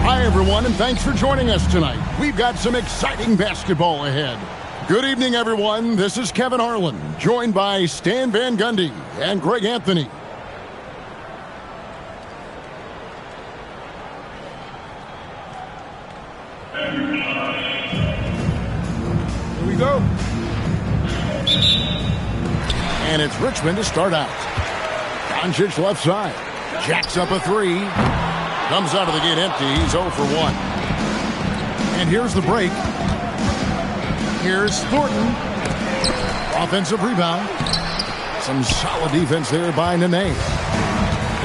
Hi, everyone, and thanks for joining us tonight. We've got some exciting basketball ahead. Good evening, everyone. This is Kevin Harlan, joined by Stan Van Gundy and Greg Anthony. Here we go. And it's Richmond to start out. Doncic left side. Jacks up a three. Comes out of the gate empty. He's 0 for 1. And here's the break. Here's Thornton. Offensive rebound. Some solid defense there by Nene.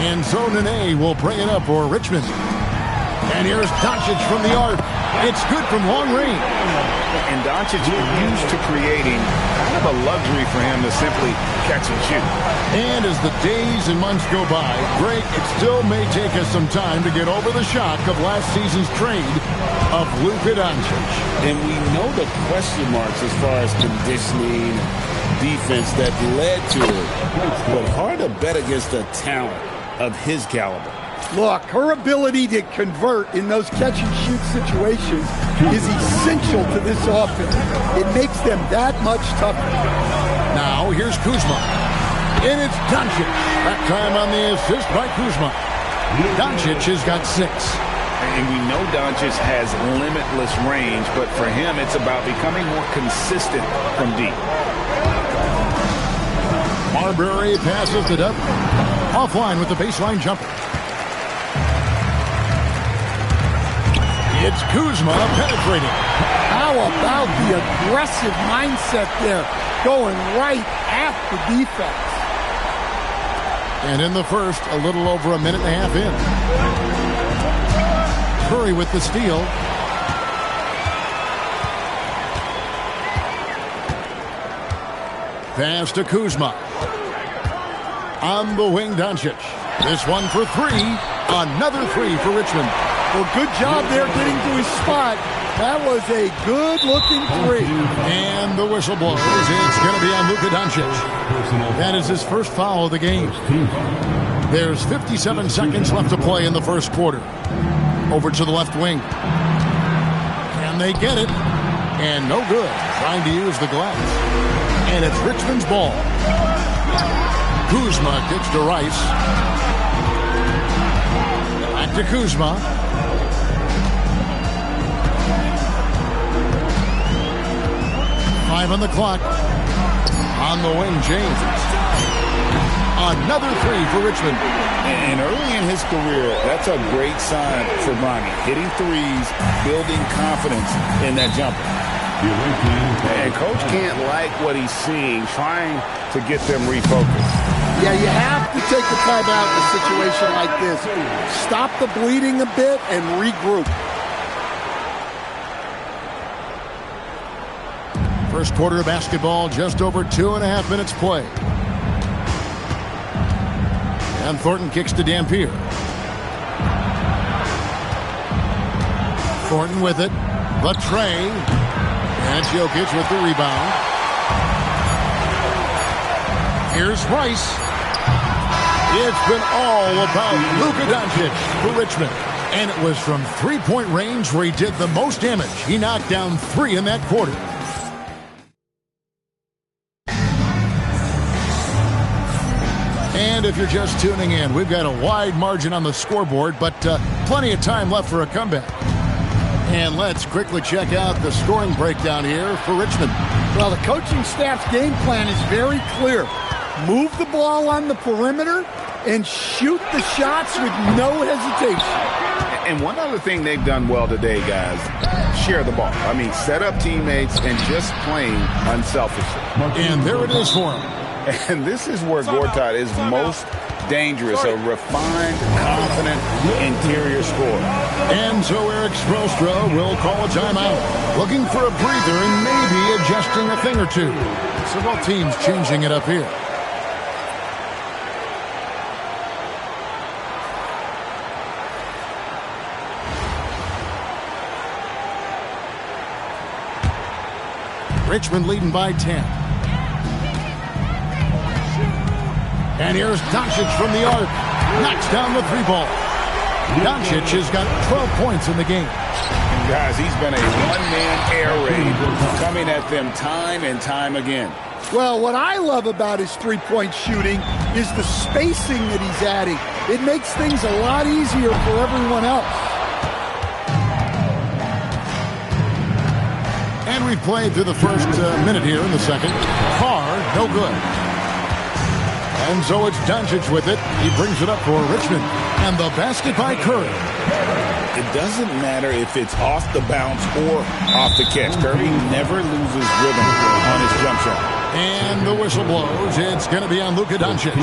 And so Nene will bring it up for Richmond. And here's Doncic from the arc. It's good from long range. And Doncic used to creating kind of a luxury for him to simply catch and shoot. And as the days and months go by, Greg, it still may take us some time to get over the shock of last season's trade of Luka Doncic. And we know the question marks as far as conditioning and defense that led to it. But hard to bet against a talent of his caliber. Look, her ability to convert in those catch-and-shoot situations is essential to this offense. It makes them that much tougher. Now, here's Kuzma. And it's Doncic. That time on the assist by Kuzma. Doncic has got 6. And we know Doncic has limitless range, but for him, it's about becoming more consistent from deep. Marbury passes to Duffy. Offline with the baseline jumper. It's Kuzma penetrating. How about the aggressive mindset there, going right at the defense? And in the first, a little over a minute and a half in. Curry with the steal. Pass to Kuzma. On the wing, Doncic. This one for 3. Another 3 for Richmond. Well, good job there getting to his spot. That was a good-looking 3. And the whistle blows. It's going to be on Luka Doncic. That is his first foul of the game. There's 57 seconds left to play in the first quarter. Over to the left wing. Can they get it? And no good. Trying to use the glass. And it's Richmond's ball. Kuzma kicks to Rice. Back to Kuzma. On the clock. On the wing, James. Another 3 for Richmond. And early in his career, that's a great sign for Bronny. Hitting threes, building confidence in that jumper. And coach can't like what he's seeing, trying to get them refocused. Yeah, you have to take a timeout in a situation like this. Stop the bleeding a bit and regroup. First quarter of basketball, just over 2.5 minutes play. And Thornton kicks to Dampier. Thornton with it. The tray. And it's Jokic with the rebound. Here's Rice. It's been all about Luka Doncic for Richmond. And it was from three-point range where he did the most damage. He knocked down 3 in that quarter. And if you're just tuning in, we've got a wide margin on the scoreboard, but plenty of time left for a comeback. And let's quickly check out the scoring breakdown here for Richmond. Well, the coaching staff's game plan is very clear. Move the ball on the perimeter and shoot the shots with no hesitation. And one other thing they've done well today, guys, share the ball. I mean, set up teammates and just playing unselfishly. And there it is for him. And this is where Gortat is most dangerous, a refined, confident interior scorer. And so Eric Spoelstra will call a timeout, looking for a breather and maybe adjusting a thing or two. So both teams changing it up here. Richmond leading by 10. And here's Doncic from the arc. Knocks down the 3 ball. Doncic has got 12 points in the game. Guys, he's been a one-man air raid coming at them time and time again. Well, what I love about his three-point shooting is the spacing that he's adding. It makes things a lot easier for everyone else. And we've played through the first minute here in the second. Carr, no good. And so it's Doncic with it. He brings it up for Richmond. And the basket by Curry. It doesn't matter if it's off the bounce or off the catch. Curry never loses rhythm on his jump shot. And the whistle blows. It's going to be on Luka Doncic.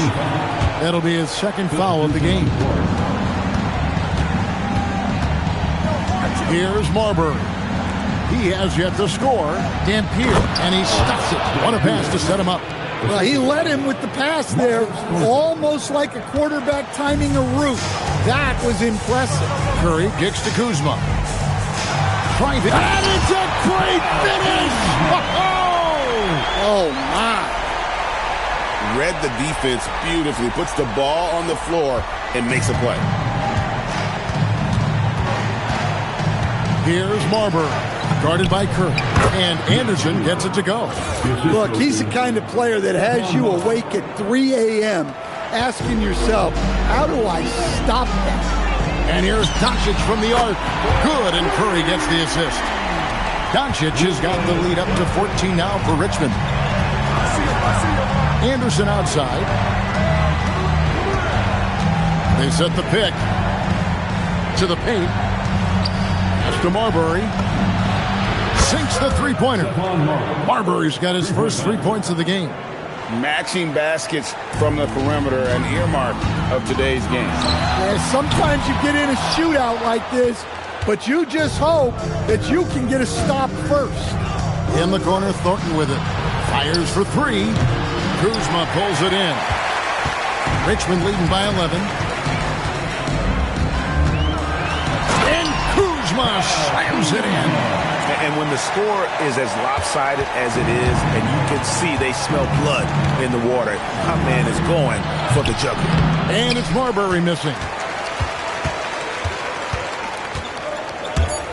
That'll be his second foul of the game. Here's Marbury. He has yet to score. Dampier, and he stuffs it. What a pass to set him up. Well, he led him with the pass there, almost like a quarterback timing a route. That was impressive. Curry kicks to Kuzma. Trying to... And it's a great finish! Oh, my. Read the defense beautifully, puts the ball on the floor, and makes a play. Here's Marbury, guarded by Curry. And Anderson gets it to go. Look, he's the kind of player that has you awake at 3 a.m. asking yourself, how do I stop that? And here's Doncic from the arc. Good, and Curry gets the assist. Doncic has got the lead up to 14 now for Richmond. Anderson outside. They set the pick to the paint. Pass to Marbury. Sinks the three-pointer. Marbury's got his first 3 points of the game. Matching baskets from the perimeter, an earmark of today's game. Yeah, sometimes you get in a shootout like this, but you just hope that you can get a stop first. In the corner, Thornton with it. Fires for three. Kuzma pulls it in. Richmond leading by 11. And Kuzma slams it in. And when the score is as lopsided as it is, and you can see they smell blood in the water, my man is going for the jugular. And it's Marbury missing.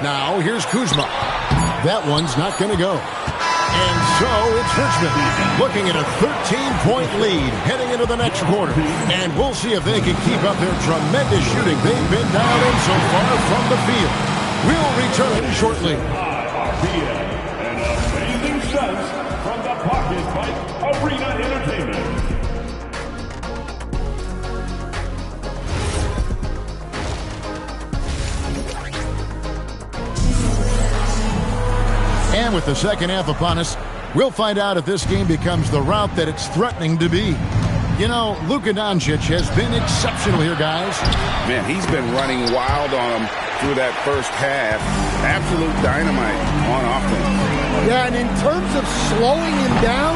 Now here's Kuzma. That one's not going to go. And so it's Richmond looking at a 13-point lead heading into the next quarter. And we'll see if they can keep up their tremendous shooting they've been dialed in so far from the field. We'll return shortly. An amazing sense from the Pocket Fight Arena Entertainment. And with the second half upon us, we'll find out if this game becomes the route that it's threatening to be. You know, Luka Doncic has been exceptional here, guys. Man, he's been running wild on them through that first half. Absolute dynamite on offense. Yeah, and in terms of slowing him down,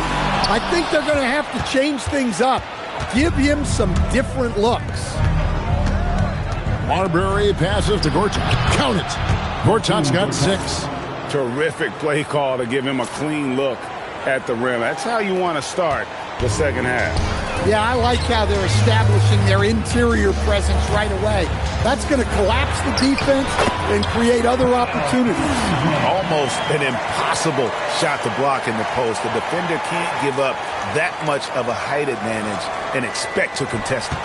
I think they're going to have to change things up. Give him some different looks. Marbury passes to Gortat. Count it. Gortat's got 6. Terrific play call to give him a clean look at the rim. That's how you want to start the second half. Yeah, I like how they're establishing their interior presence right away. That's going to collapse the defense and create other opportunities. Almost an impossible shot to block in the post. The defender can't give up that much of a height advantage and expect to contest it.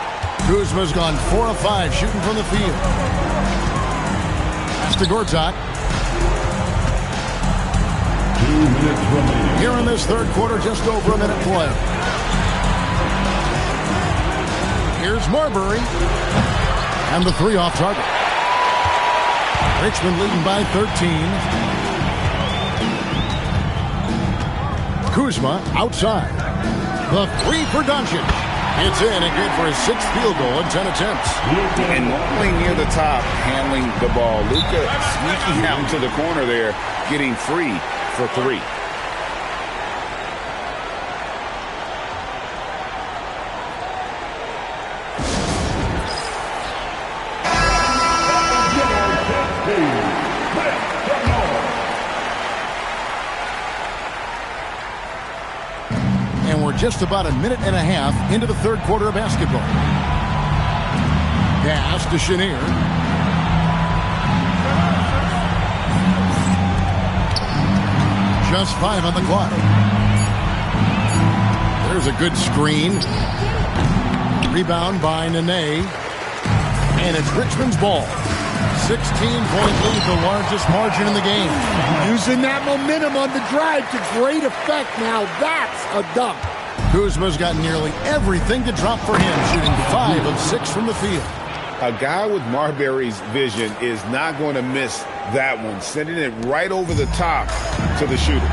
Kuzma's gone 4 of 5 shooting from the field. Pass to Gortat. Here in this third quarter, just over a minute play. Here's Marbury. And the 3 off target. Richmond leading by 13. Kuzma outside. The 3 for Doncic. It's in and good for his 6th field goal in 10 attempts. And normally near the top, handling the ball. Luka sneaking out to the corner there, getting free for 3. And we're just about a minute and a half into the third quarter of basketball. Pass to Chenier. just 5 on the clock. There's a good screen. Rebound by Nene. And it's Richmond's ball. 16-point lead, the largest margin in the game. Using that momentum on the drive to great effect. Now that's a dunk. Kuzma's got nearly everything to drop for him, shooting 5 of 6 from the field. A guy with Marbury's vision is not going to miss that one, sending it right over the top to the shooter.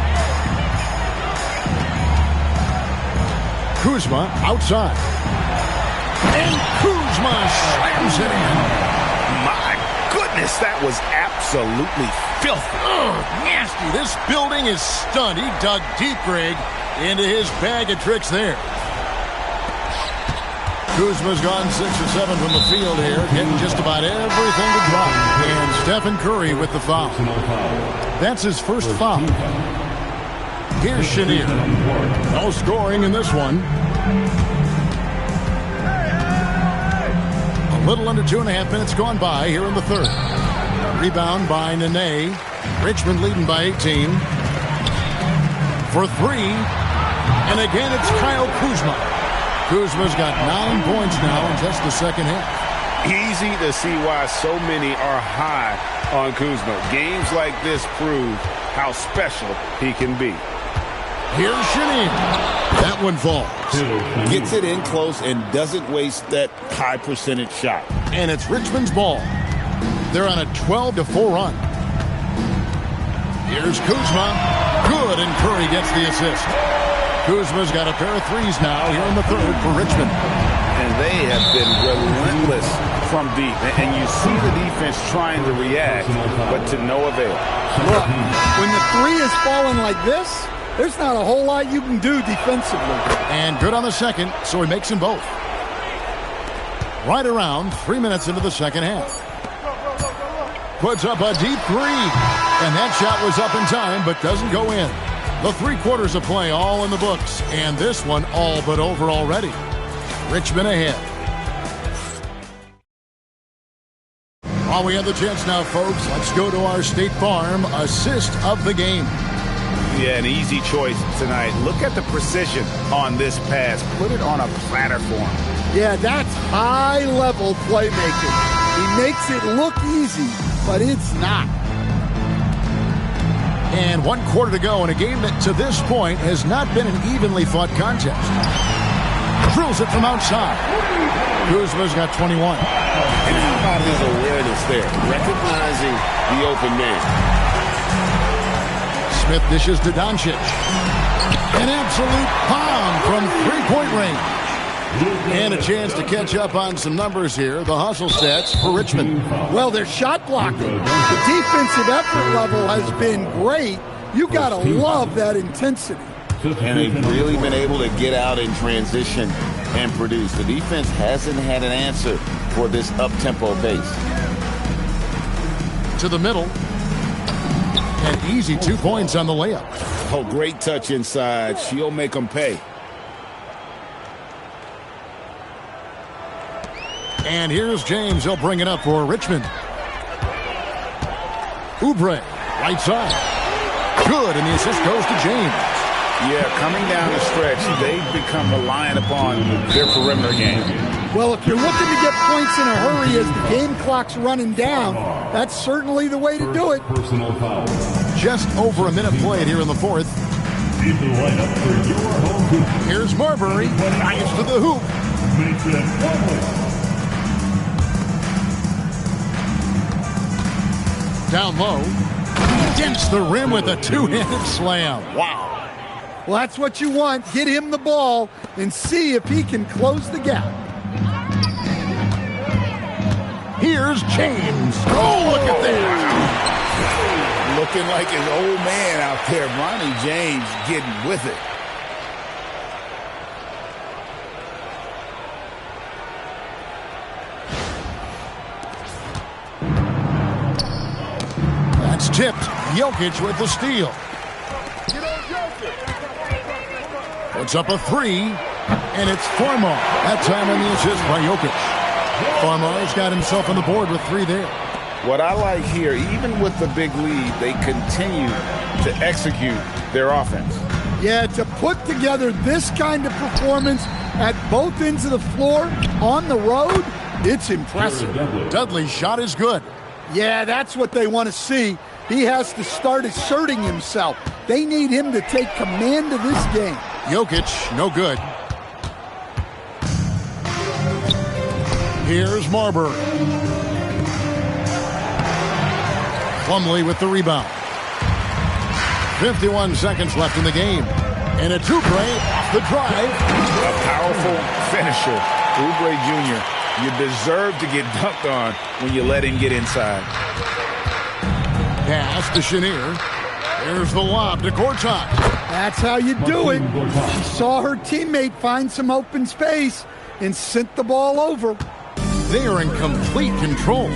Kuzma outside. And Kuzma slams it in. My goodness, that was absolutely filthy. Oh, nasty. This building is stunned. He dug deep, Greg, into his bag of tricks there. Kuzma's gone 6 or 7 from the field here, getting just about everything to drop. And Stephen Curry with the foul. That's his first foul. Here's Chenier. No scoring in this one. A little under 2.5 minutes gone by here in the third. Rebound by Nene. Richmond leading by 18. For 3. And again, it's Kyle Kuzma. Kuzma's got 9 points now in just the second half. Easy to see why so many are high on Kuzma. Games like this prove how special he can be. Here's Chenier. That one falls. Gets it in close and doesn't waste that high percentage shot. And it's Richmond's ball. They're on a 12-4 run. Here's Kuzma. Good, and Curry gets the assist. Kuzma's got a pair of threes now here in the third for Richmond. And they have been relentless from deep. And you see the defense trying to react, but to no avail. Look, when the three is falling like this, there's not a whole lot you can do defensively. And good on the second, so he makes them both. Right around 3 minutes into the second half. Puts up a deep three. And that shot was up in time, but doesn't go in. The 3 quarters of play all in the books, and this one all but over already. Richmond ahead. While we have the chance now, folks, let's go to our State Farm assist of the game. Yeah, an easy choice tonight. Look at the precision on this pass. Put it on a platter for him. Yeah, that's high-level playmaking. He makes it look easy, but it's not. And 1 quarter to go in a game that to this point has not been an evenly fought contest. Drills it from outside. Kuzma's got 21. And how about his awareness there, recognizing the open man. Smith dishes to Doncic. An absolute bomb from three-point range. And a chance to catch up on some numbers here. The hustle stats for Richmond. Well, their shot blocking. The defensive effort level has been great. You got to love that intensity. And they've really been able to get out in transition and produce. The defense hasn't had an answer for this up-tempo pace. To the middle. An easy 2 points on the layup. Oh, great touch inside. She'll make them pay. And here's James. He'll bring it up for Richmond. Oubre, right side. Good, and the assist goes to James. Yeah, coming down the stretch, they've become reliant upon their perimeter game. Well, if you're looking to get points in a hurry as the game clock's running down, that's certainly the way to do it. Personal foul. Just over a minute played here in the fourth. In the lineup for your home team. Here's Marbury. Nice to the hoop. Mason Plumlee. Down low. Against the rim with a two-handed slam. Wow. Well, that's what you want. Get him the ball and see if he can close the gap. Here's James. Oh, look at that. Looking like his old man out there. Ronnie James getting with it. That's tipped. Jokic with the steal. Puts up a three, and it's Farmar. That time on the assist by Jokic. Farmar's got himself on the board with 3 there. What I like here, even with the big lead, they continue to execute their offense. Yeah, to put together this kind of performance at both ends of the floor on the road, it's impressive. Dudley's shot is good. Yeah, that's what they want to see. He has to start asserting himself. They need him to take command of this game. Jokic, no good. Here's Marbury. Plumlee with the rebound. 51 seconds left in the game. And a Oubre off the drive. A powerful finisher. Oubre Jr., you deserve to get dunked on when you let him get inside. Pass to Chenier. There's the lob to Gortat. That's how you do it. She saw her teammate find some open space and sent the ball over. They are in complete control.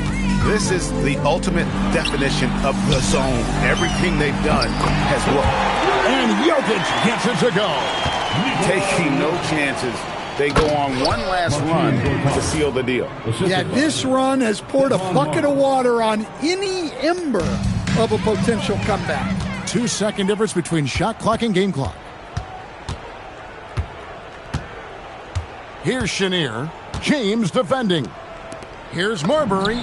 This is the ultimate definition of the zone. Everything they've done has worked. And Jokic gets it to go. Taking no chances. They go on one last run to seal the deal. Yeah, this run has poured a bucket of water on any ember of a potential comeback. 2-second difference between shot clock and game clock. Here's Chenier. James defending. Here's Marbury.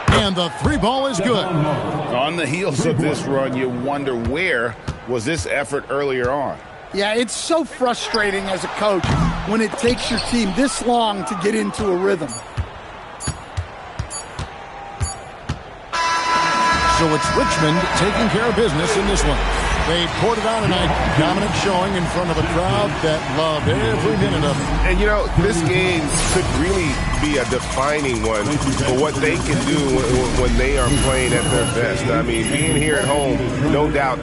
And the three ball is good. On the heels of this run, you wonder where was this effort earlier on. Yeah, it's so frustrating as a coach when it takes your team this long to get into a rhythm. So it's Richmond taking care of business in this one. They poured it on tonight. Dominant showing in front of a crowd that loved every minute of it. And, you know, this game could really be a defining one for what they can do when they are playing at their best. I mean, being here at home, no doubt,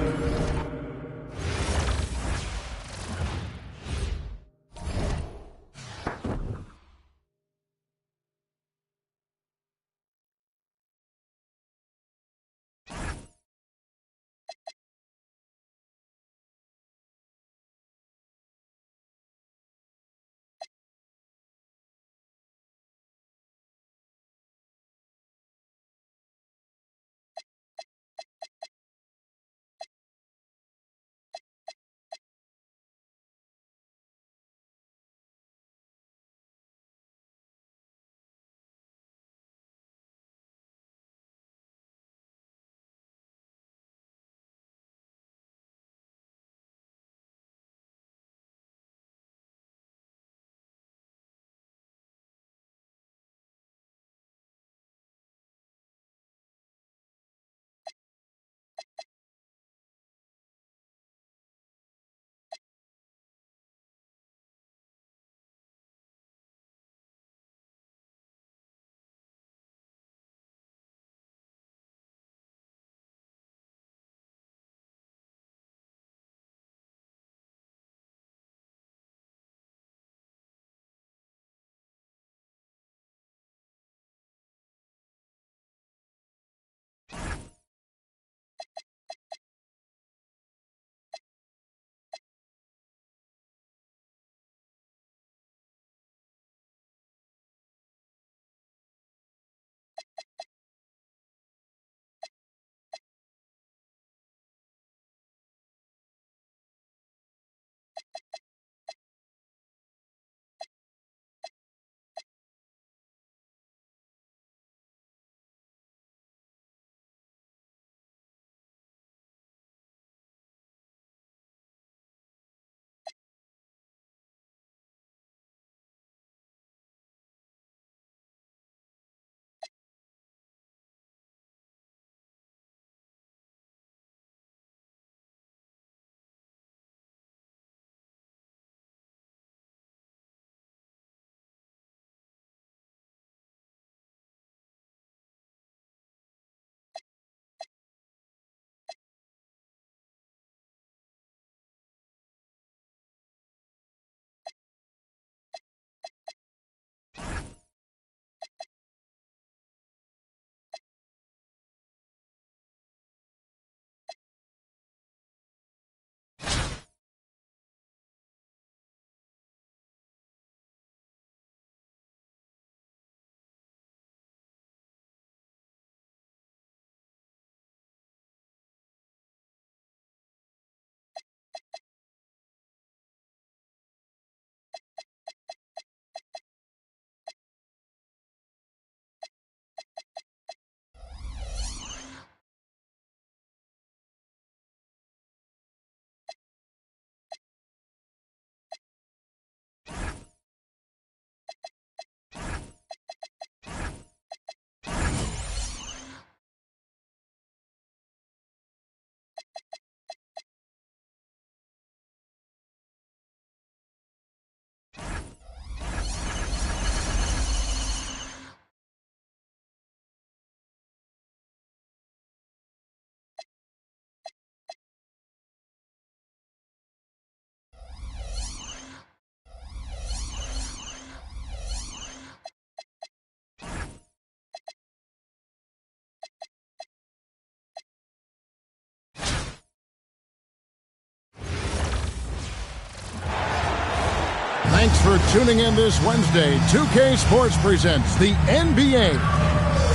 Thanks for tuning in this Wednesday. 2K Sports presents the NBA.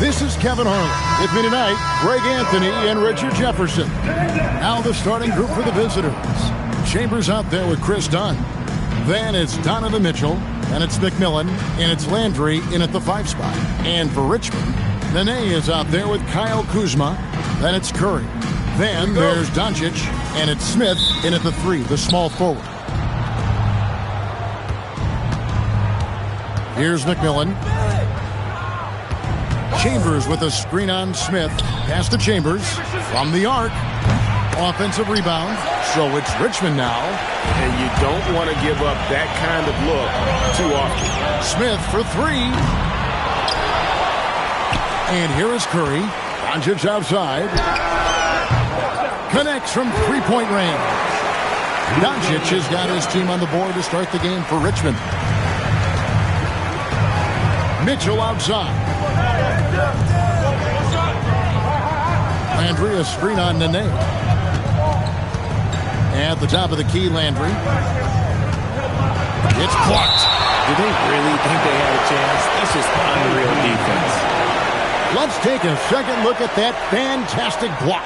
This is Kevin Harlan. With me tonight, Greg Anthony and Richard Jefferson. Now the starting group for the visitors. Chambers out there with Chris Dunn. Then it's Donovan Mitchell, and it's McMillan, and it's Landry in at the 5 spot. And for Richmond, Nene is out there with Kyle Kuzma. Then it's Curry. Then there's Doncic, and it's Smith in at the 3, the small forward. Here's McMillan. Chambers with a screen on Smith. Pass to Chambers from the arc. Offensive rebound. So it's Richmond now. And you don't want to give up that kind of look too often. Smith for 3. And here is Curry. Doncic outside. Connects from three-point range. Doncic has got his team on the board to start the game for Richmond. Mitchell outside. Landry, a screen on Nene. At the top of the key, Landry. It's blocked. Do they really think they had a chance? That's just unreal defense. Let's take a second look at that fantastic block.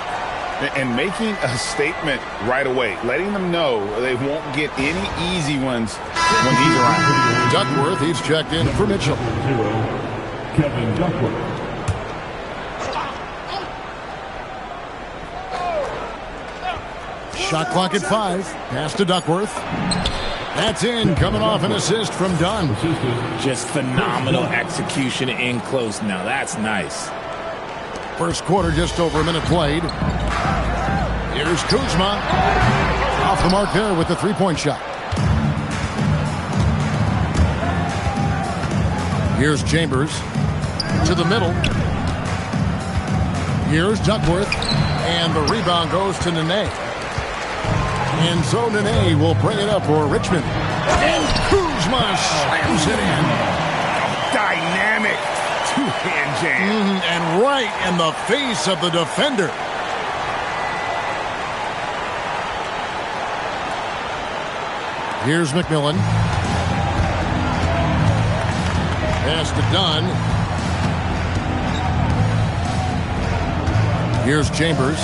And making a statement right away, letting them know they won't get any easy ones when he's around. Duckworth, he's checked in for Mitchell. Kevin Duckworth. Shot clock at 5. Pass to Duckworth. That's in, coming off an assist from Dunn. Just phenomenal execution in close now. That's nice. First quarter, just over a minute played. Here's Kuzma. Off the mark there with the three-point shot. Here's Chambers. To the middle. Here's Duckworth. And the rebound goes to Nene. And so Nene will bring it up for Richmond. And Kuzma slams it in. Dynamic two-hand jam. And right in the face of the defender. Here's McMillan. Pass to Dunn. Here's Chambers.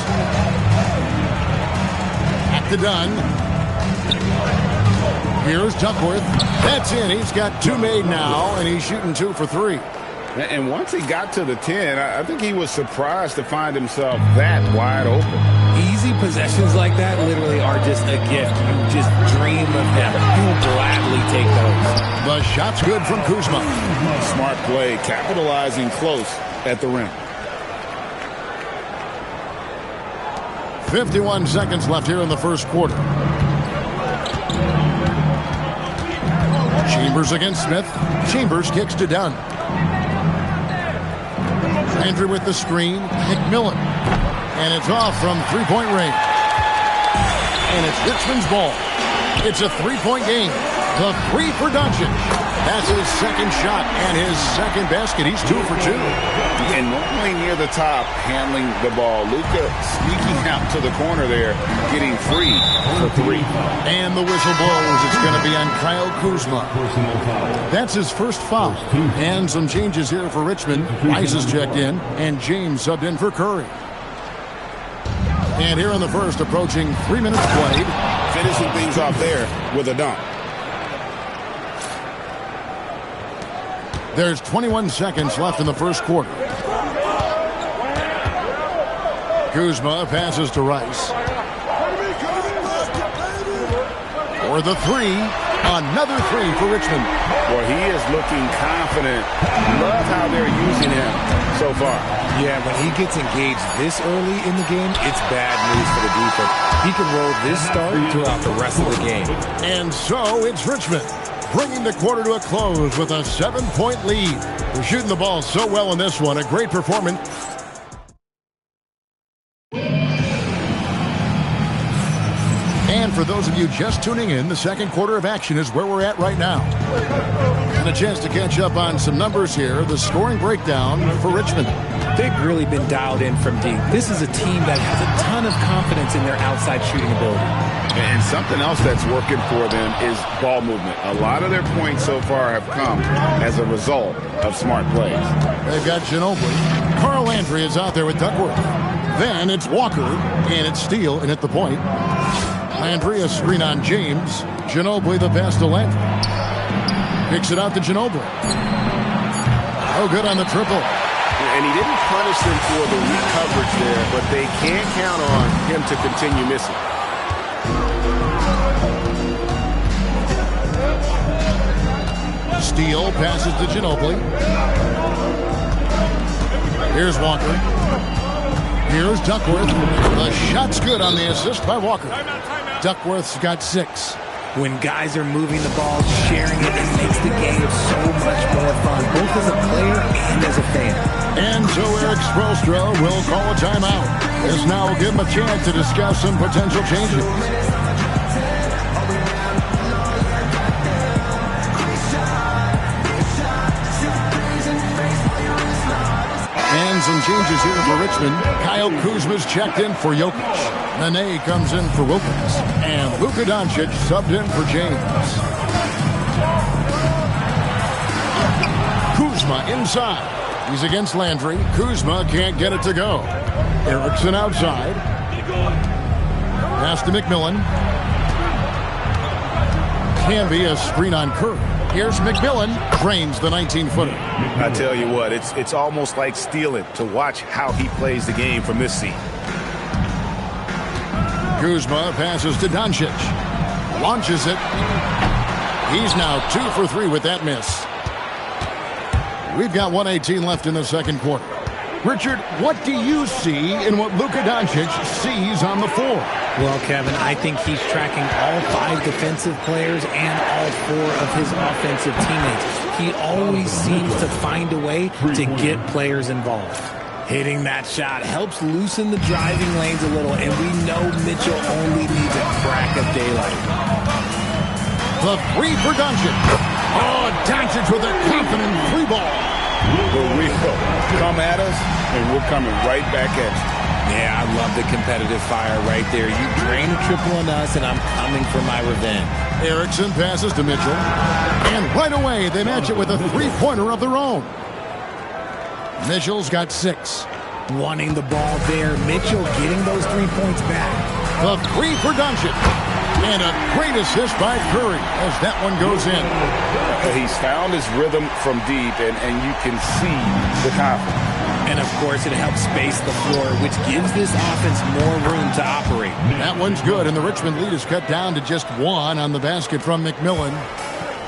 Back to Dunn. Here's Duckworth. That's in. He's got 2 made now, and he's shooting 2 for 3. And once he got to the 10, I think he was surprised to find himself that wide open. Easy possessions like that literally are just a gift. You just dream of them. You will gladly take those. The shot's good from Kuzma. Smart play, capitalizing close at the rim. 51 seconds left here in the first quarter. Chambers against Smith. Chambers kicks to Dunn. Landry with the screen. McMillan. And it's off from three-point range. And it's Richmond's ball. It's a three-point game. The 3 for Doncic. That's his second shot and his second basket. He's 2 for 2. And normally near the top, handling the ball. Luka sneaking out to the corner there, getting free for 3. And the whistle blows. It's going to be on Kyle Kuzma. That's his first foul. And some changes here for Richmond. Rice is checked in, and James subbed in for Curry. And here in the first, approaching 3 minutes played. Finishing things off there with a dunk. There's 21 seconds left in the first quarter. Kuzma passes to Rice. For the 3. Another 3 for Richmond. Well, he is looking confident. Love how they're using him so far. Yeah, when he gets engaged this early in the game, it's bad news for the defense. He can roll this start throughout the rest of the game. And so it's Richmond, bringing the quarter to a close with a 7-point lead. They're shooting the ball so well in this one. A great performance. And for those of you just tuning in, the second quarter of action is where we're at right now. And a chance to catch up on some numbers here. The scoring breakdown for Richmond. They've really been dialed in from deep. This is a team that has a ton of confidence in their outside shooting ability. And something else that's working for them is ball movement. A lot of their points so far have come as a result of smart plays. They've got Ginobili. Carl Landry is out there with Duckworth. Then it's Walker, and it's Steele in at the point. Landry, a screen on James. Ginobili, the pass to Landry. Picks it out to Ginobili. Oh, good on the triple. And he didn't punish them for the weak coverage there, but they can't count on him to continue missing. Steele passes to Ginobili. Here's Walker. Here's Duckworth. The shot's good on the assist by Walker. Duckworth's got 6. When guys are moving the ball, sharing it, it makes the game so much more fun, both as a player and as a fan. And so Eric Spoelstra will call a timeout. This now will give him a chance to discuss some potential changes. And some changes here for Richmond. Kyle Kuzma's checked in for Jokic. Nene comes in for Wilkins. And Luka Doncic subbed in for James. Kuzma inside. He's against Landry. Kuzma can't get it to go. Erickson outside. Pass to McMillan. Can be a screen on Curry. Here's McMillan. Drains the 19-footer. I tell you what, it's almost like stealing to watch how he plays the game from this seat. Kuzma passes to Doncic. Launches it. He's now 2 for 3 with that miss. We've got 1:18 left in the second quarter. Richard, what do you see in what Luka Doncic sees on the floor? Well, Kevin, I think he's tracking all 5 defensive players and all 4 of his offensive teammates. He always seems to find a way to get players involved. Hitting that shot helps loosen the driving lanes a little, and we know Mitchell only needs a crack of daylight. The 3 for Doncic. Oh, Doncic with a confident 3 ball. The wheel. Come at us, and we're coming right back at you. Yeah, I love the competitive fire right there. You drain a triple on us, and I'm coming for my revenge. Erickson passes to Mitchell. And right away, they match it with a 3-pointer of their own. Mitchell's got 6. Wanting the ball there. Mitchell getting those 3 points back. The 3 for Doncic. And a great assist by Curry as that one goes in. He's found his rhythm from deep, and you can see the confidence. And, of course, it helps space the floor, which gives this offense more room to operate. That one's good, and the Richmond lead is cut down to just 1 on the basket from McMillan.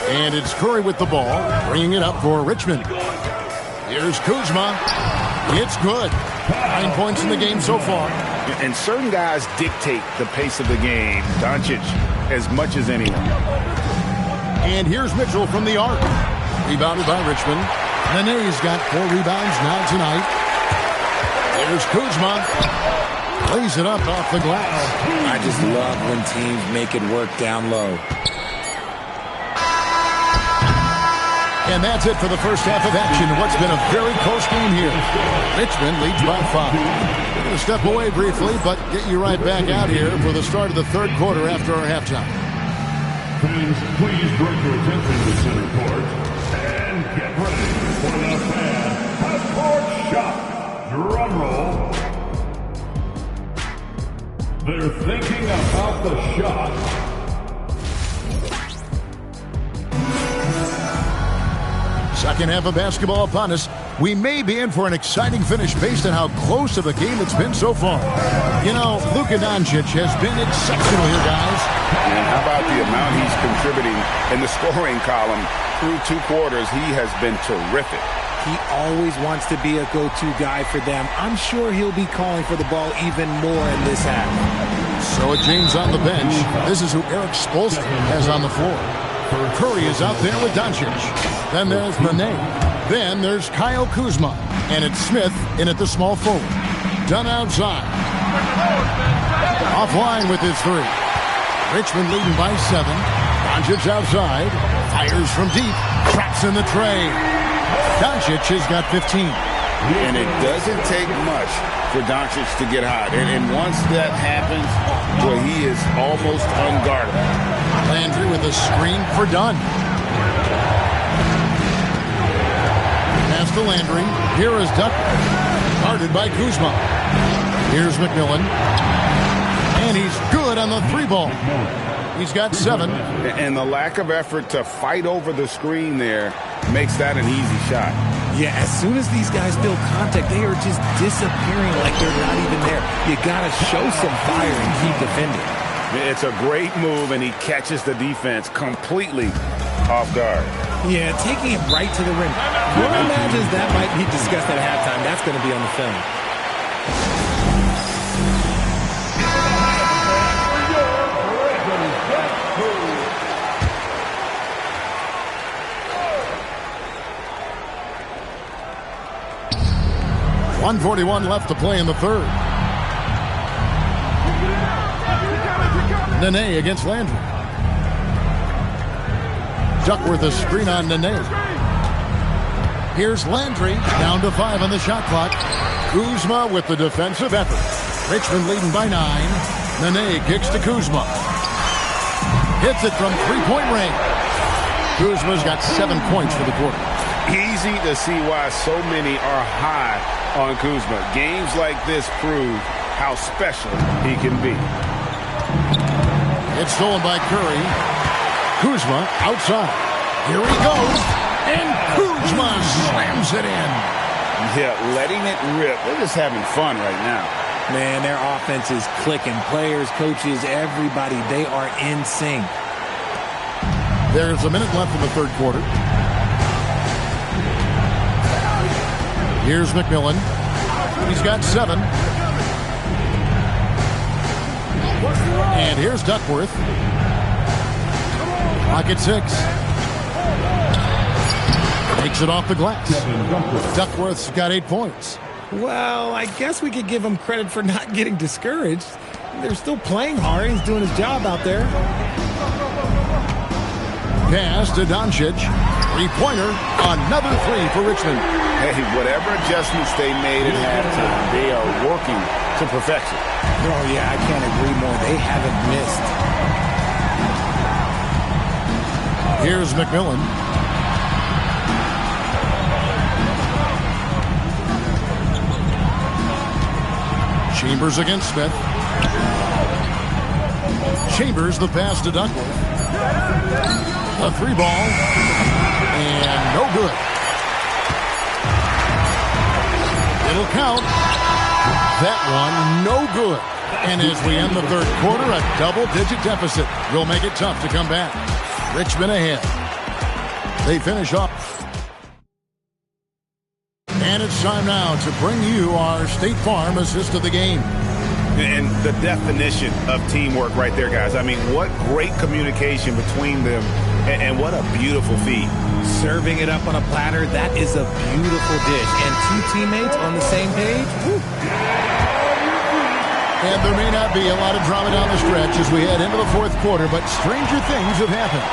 And it's Curry with the ball, bringing it up for Richmond. Here's Kuzma. It's good. 9 points in the game so far. And certain guys dictate the pace of the game. Doncic as much as anyone. And here's Mitchell from the arc. Rebounded by Richmond. Nene's got 4 rebounds now tonight. There's Kuzma. Lays it up off the glass. I just love when teams make it work down low. And that's it for the first half of action. What's been a very close game here. Richmond leads by 5. We're going to step away briefly, but get you right back out here for the start of the third quarter after our halftime. Fans, please bring your attention to center court and get ready for the fan half-court shot. Drum roll. They're thinking about the shot. Second half of basketball upon us. We may be in for an exciting finish based on how close of a game it's been so far. You know, Luka Doncic has been exceptional here, guys. And how about the amount he's contributing in the scoring column through 2 quarters? He has been terrific. He always wants to be a go-to guy for them. I'm sure he'll be calling for the ball even more in this half. So with James on the bench, this is who Eric Spoelstra has on the floor. Curry is out there with Doncic. Then there's Nene. Then there's Kyle Kuzma. And it's Smith in at the small forward. Done outside. Offline with his 3. Richmond leading by 7. Doncic outside. Fires from deep. Traps in the tray. Doncic has got 15. And it doesn't take much for Doncic to get hot. And once that happens, well, he is almost unguardable. Landry with a screen for Dunn. Pass to Landry. Here is Duckworth. Guarded by Kuzma. Here's McMillan. And he's good on the 3-ball. He's got 7. And the lack of effort to fight over the screen there makes that an easy shot. Yeah, as soon as these guys feel contact, they are just disappearing like they're not even there. You got to show some fire and keep defending. It's a great move, and he catches the defense completely off guard. Yeah, taking it right to the rim. Who imagines that might be discussed at halftime? That's going to be on the film. .141 left to play in the third. Nene against Landry. Duckworth a screen on Nene. Here's Landry, down to 5 on the shot clock. Kuzma with the defensive effort. Richmond leading by 9. Nene kicks to Kuzma. Hits it from 3-point range. Kuzma's got 7 points for the quarter. Easy to see why so many are high on Kuzma. Games like this prove how special he can be. It's stolen by Curry. Kuzma outside. Here he goes. And Kuzma slams it in. Yeah, letting it rip. They're just having fun right now. Man, their offense is clicking. Players, coaches, everybody, they are in sync. There's a minute left in the third quarter. Here's McMillan. He's got 7. And here's Duckworth. Pocket 6. Takes it off the glass. Duckworth's got 8 points. Well, I guess we could give him credit for not getting discouraged. They're still playing hard. He's doing his job out there. Pass to Doncic. 3-pointer. Another 3 for Richmond. Hey, whatever adjustments they made at halftime, they are working to perfection. Oh, yeah, I can't agree more. They haven't missed. Here's McMillan. Chambers against Smith. Chambers the pass to Duckworth. A 3-ball. And no good. It'll count. That one, no good. And as we end the third quarter, a double-digit deficit will make it tough to come back. Richmond ahead. They finish up. And it's time now to bring you our State Farm assist of the game. And the definition of teamwork right there, guys. I mean, what great communication between them, and what a beautiful feat. Serving it up on a platter, that is a beautiful dish. And 2 teammates on the same page. Woo. And there may not be a lot of drama down the stretch as we head into the fourth quarter, but stranger things have happened.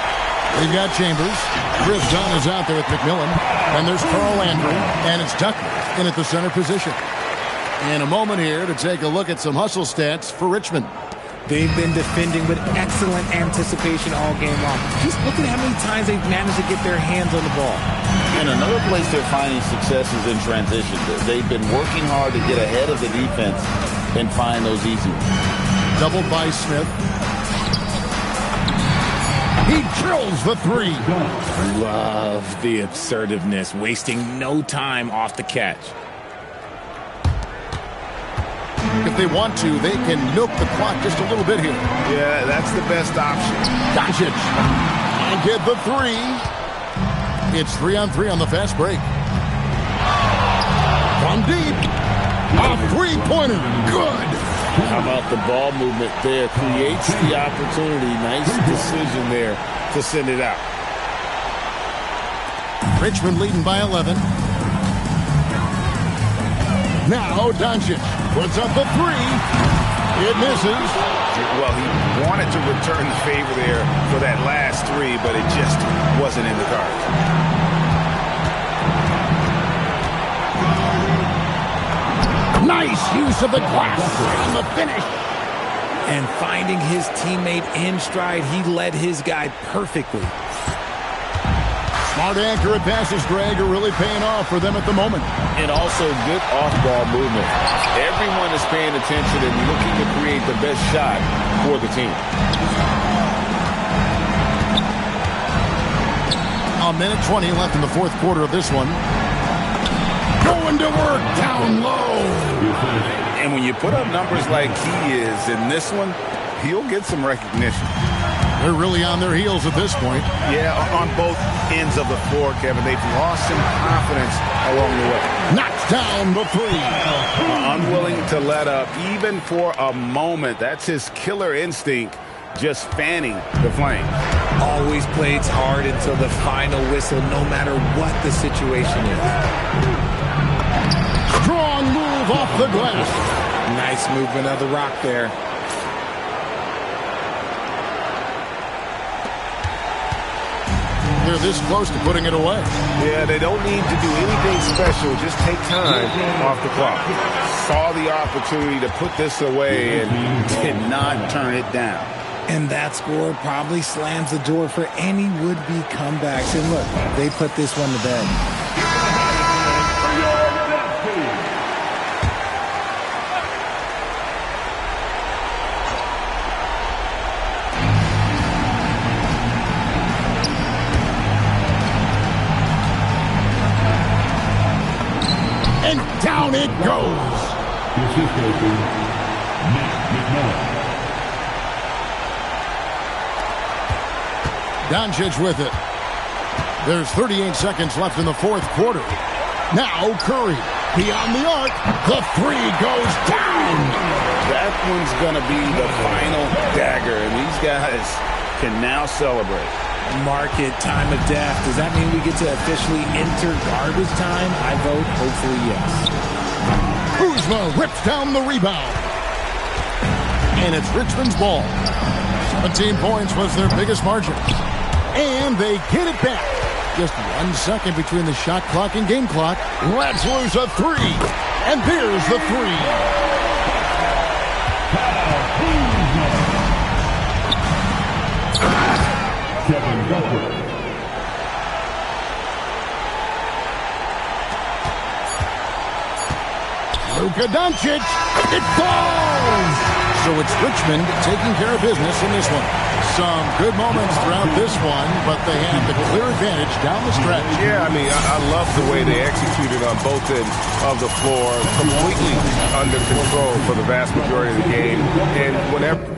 They've got Chambers. Chris Dunn is out there with McMillan. And there's Carl Landry. And it's Duckworth in at the center position. In a moment here to take a look at some hustle stats for Richmond. They've been defending with excellent anticipation all game long. Just look at how many times they've managed to get their hands on the ball. And another place they're finding success is in transition. They've been working hard to get ahead of the defense and find those easy ones. Doubled by Smith. He drills the 3. Love the assertiveness, wasting no time off the catch. If they want to, they can milk the clock just a little bit here. Yeah, that's the best option. Doncic. And get the 3. It's 3-on-3 on the fast break. From deep. A 3-pointer. Good. How about the ball movement there? Creates the opportunity. Nice decision there to send it out. Richmond leading by 11. Now Doncic puts up the 3. It misses. Well, he wanted to return the favor there for that last 3, but it just wasn't in the cards. Nice use of the glass on the finish. And finding his teammate in stride, he led his guy perfectly. Smart accurate passes, Greg, are really paying off for them at the moment. And also good off-ball movement. Everyone is paying attention and looking to create the best shot for the team. A minute 20 left in the fourth quarter of this one. Going to work down low. And when you put up numbers like he is in this one, he'll get some recognition. They're really on their heels at this point. Yeah, on both ends of the floor, Kevin. They've lost some confidence along the way. Knocks down the three. Unwilling to let up, even for a moment. That's his killer instinct, just fanning the flame. Always plays hard until the final whistle, no matter what the situation is. Strong move off the glass. Nice movement of the rock there. They're this close to putting it away. Yeah, they don't need to do anything special. Just take time off the clock. Saw the opportunity to put this away and did not turn it down. And that score probably slams the door for any would-be comebacks. And look, they put this one to bed. And down it goes. This is coaching Nick McMillan. Doncic with it. There's 38 seconds left in the fourth quarter. Now Curry beyond the arc. The three goes down. That one's going to be the final dagger, and these guys can now celebrate. Mark it, time of death. Does that mean we get to officially enter garbage time? I vote hopefully yes. Kuzma rips down the rebound. And it's Richmond's ball. 17 points was their biggest margin. And they get it back. Just 1 second between the shot clock and game clock. Let's lose a three. And there's the three. Kevin Guthrie. Luka Doncic. It falls. So it's Richmond taking care of business in this one. Some good moments throughout this one, but they had the clear advantage down the stretch. Yeah, I mean, I love the way they executed on both ends of the floor, completely under control for the vast majority of the game. And whenever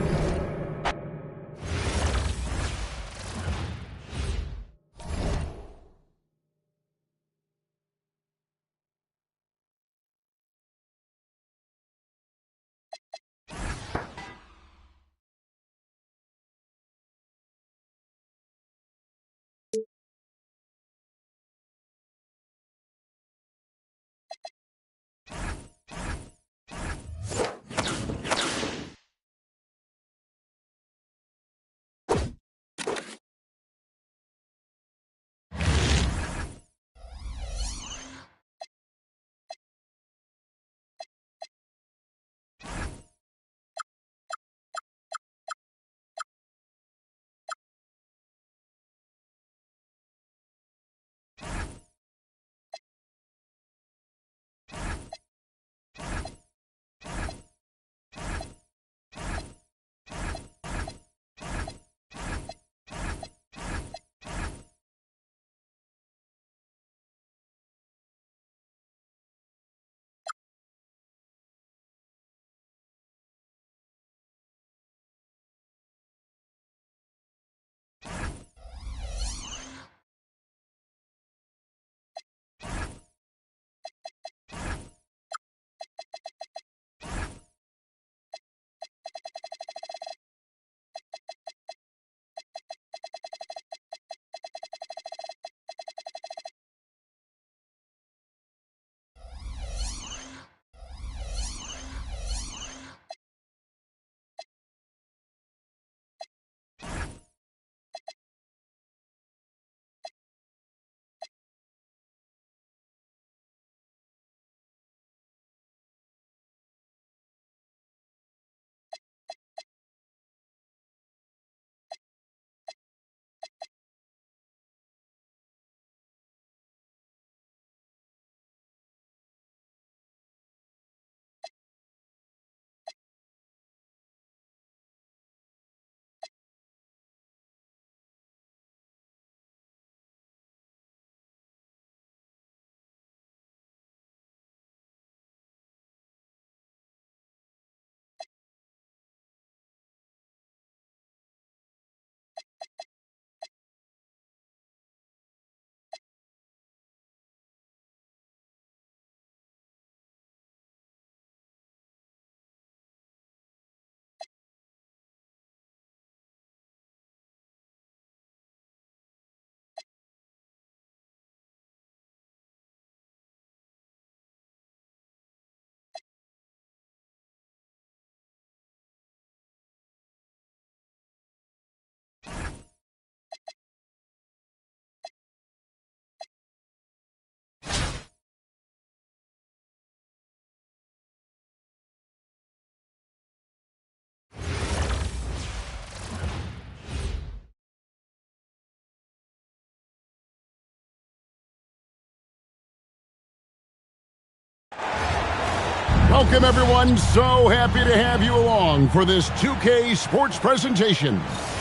Welcome, everyone. So happy to have you along for this 2K Sports presentation.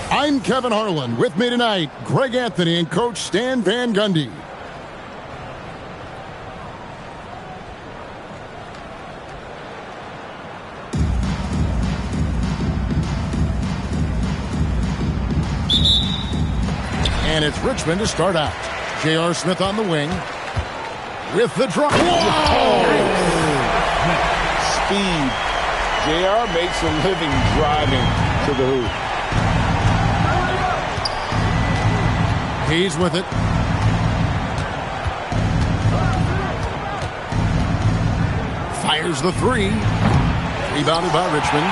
I'm Kevin Harlan. With me tonight, Greg Anthony and Coach Stan Van Gundy. And it's Richmond to start out. J.R. Smith on the wing. With the drop. Speed. JR makes a living driving to the hoop. He's with it. Fires the three. Rebounded by Richmond.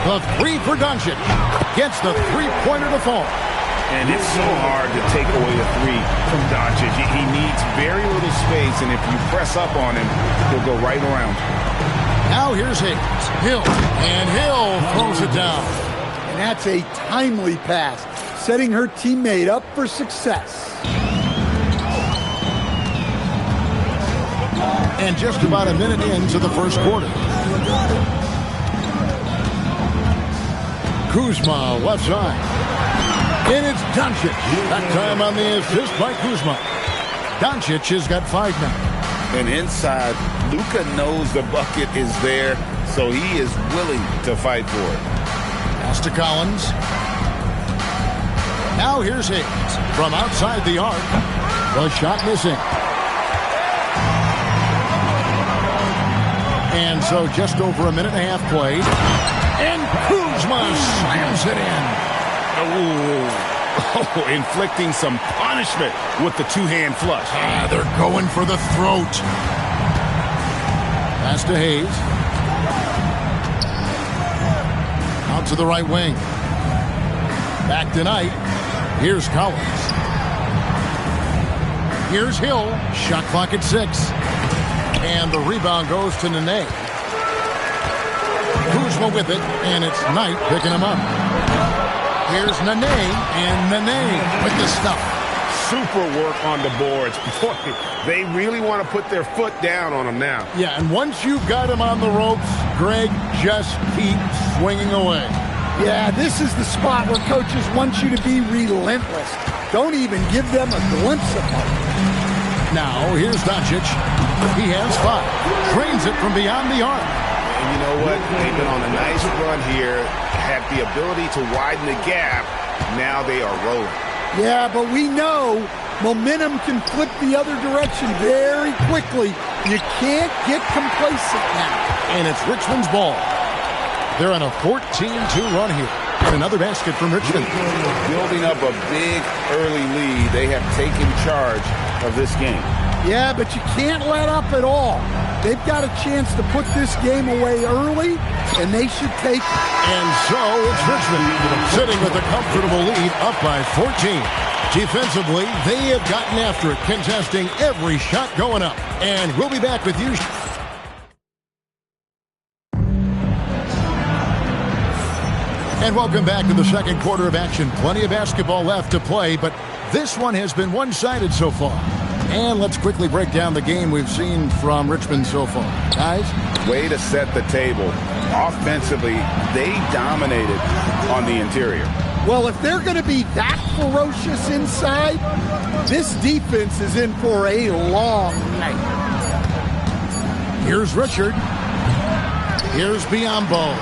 The three for Doncic. Gets the three-pointer to fall. And it's so hard to take away a three from Doncic. He needs very little space, and if you press up on him, he'll go right around. Now here's Hayes. Hill. And Hill throws it down. And that's a timely pass, setting her teammate up for success. And just about a minute into the first quarter. Kuzma, left side. And it's Doncic. That time on the assist by Kuzma. Doncic has got 5 now. And inside, Luka knows the bucket is there, so he is willing to fight for it. Pass to Collins. Now here's Hayes from outside the arc. The shot missing. And so just over a minute and a half played. And Kuzma slams it in. Oh, inflicting some punishment with the two-hand flush. They're going for the throat. Pass to Hayes. Out to the right wing. Back to Knight. Here's Collins. Here's Hill. Shot clock at 6. And the rebound goes to Nene. Kuzma with it, and it's Knight picking him up. Here's Nene, and Nene with the stuff. Super work on the boards. Boy, they really want to put their foot down on him now. Yeah, and once you've got him on the ropes, Greg, just keep swinging away. Yeah, this is the spot where coaches want you to be relentless. Don't even give them a glimpse of it. Now, here's Doncic. He has 5. Drains it from beyond the arc. And you know what? They've been on a nice run here. Had the ability to widen the gap. Now they are rolling. Yeah, but we know momentum can flip the other direction very quickly. You can't get complacent now. And it's Richmond's ball. They're on a 14-2 run here. And another basket from Richmond. Building up a big early lead. They have taken charge of this game. Yeah, but you can't let up at all. They've got a chance to put this game away early, and they should take it. And so it's Richmond sitting with a comfortable lead up by 14. Defensively, they have gotten after it, contesting every shot going up. And we'll be back with you. And welcome back to the second quarter of action. Plenty of basketball left to play, but this one has been one-sided so far. And let's quickly break down the game we've seen from Richmond so far. Guys? Way to set the table. Offensively, they dominated on the interior. Well, if they're going to be that ferocious inside, this defense is in for a long night. Here's Richard. Here's Biyombo.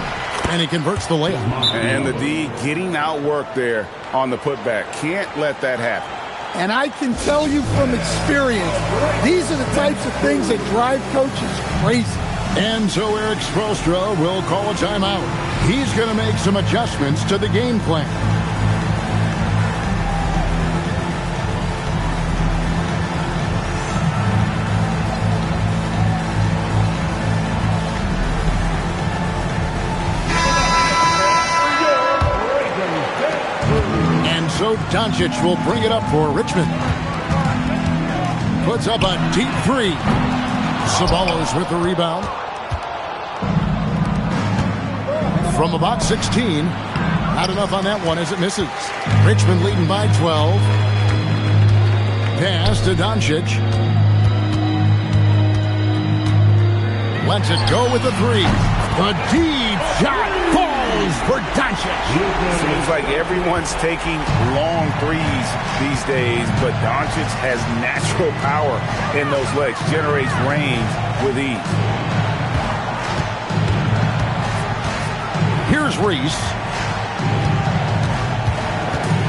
And he converts the layup. And the D getting outworked there on the putback. Can't let that happen. And I can tell you from experience, these are the types of things that drive coaches crazy. And so Eric Spoelstra will call a timeout. He's going to make some adjustments to the game plan. And so Doncic will bring it up for Richmond. Puts up a deep 3. Ceballos with the rebound. From about 16. Not enough on that one as it misses. Richmond leading by 12. Pass to Doncic. Lets it go with the three. The deep shot falls for Doncic. Seems like everyone's taking long threes these days, but Doncic has natural power in those legs, generates range with ease. Here's Reese.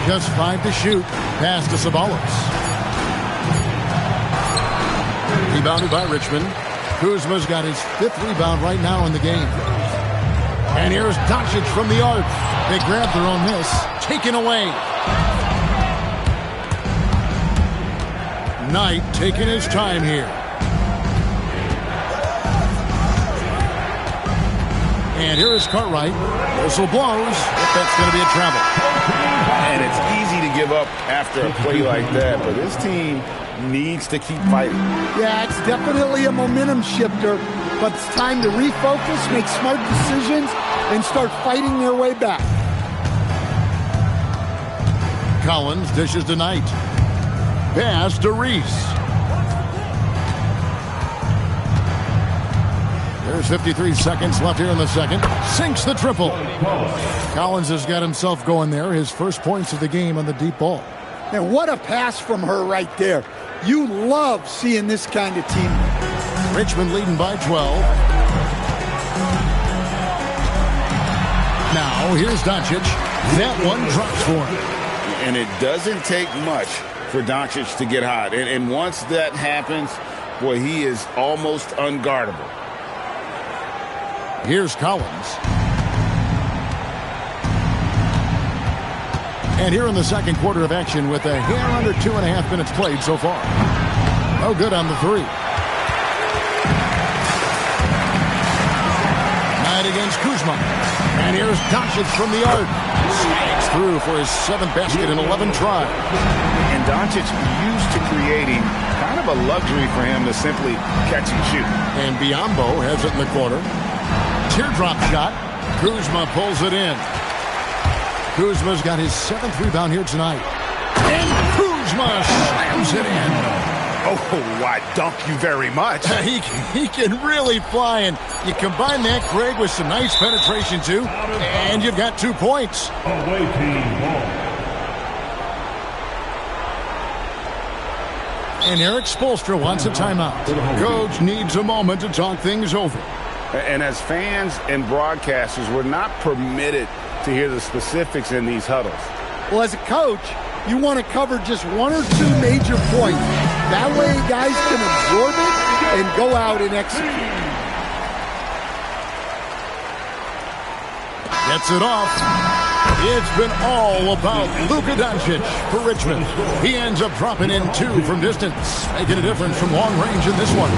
Just 5 to shoot. Pass to Sabalos. Rebounded by Richmond. Kuzma's got his 5th rebound right now in the game. And here's Doncic from the arc. They grab their own miss. Taken away. Knight taking his time here. And here is Cartwright. Whistle blows. That's going to be a travel. And it's easy to give up after a play like that, but this team needs to keep fighting. Yeah, it's definitely a momentum shifter, but it's time to refocus, make smart decisions, and start fighting their way back. Collins dishes to Knight. Pass to Reese. There's 53 seconds left here in the second. Sinks the triple. Collins has got himself going there. His first points of the game on the deep ball. And what a pass from her right there. You love seeing this kind of team. Richmond leading by 12. Now, here's Doncic. That one drops for him. And it doesn't take much for Doncic to get hot. And once that happens, boy, he is almost unguardable. Here's Collins. And here in the second quarter of action with a hair under 2.5 minutes played so far. No good on the three. Knight against Kuzma. And here's Doncic from the arc. Snags through for his 7th basket in 11 tries. And Doncic used to creating kind of a luxury for him to simply catch and shoot. And Biyombo has it in the corner. Teardrop shot. Kuzma pulls it in. Kuzma's got his 7th rebound here tonight. And Kuzma slams it in. Oh, why, dunk you very much. He can really fly, and you combine that, Craig, with some nice penetration, too, and you've got 2 points. Away team ball. And Eric Spoelstra wants a timeout. Coach needs a moment to talk things over. And as fans and broadcasters, we're not permitted to hear the specifics in these huddles. Well, as a coach, you want to cover just 1 or 2 major points. That way guys can absorb it and go out and execute. Gets it off. It's been all about Luka Doncic for Richmond. He ends up dropping in 2 from distance, making a difference from long range in this one.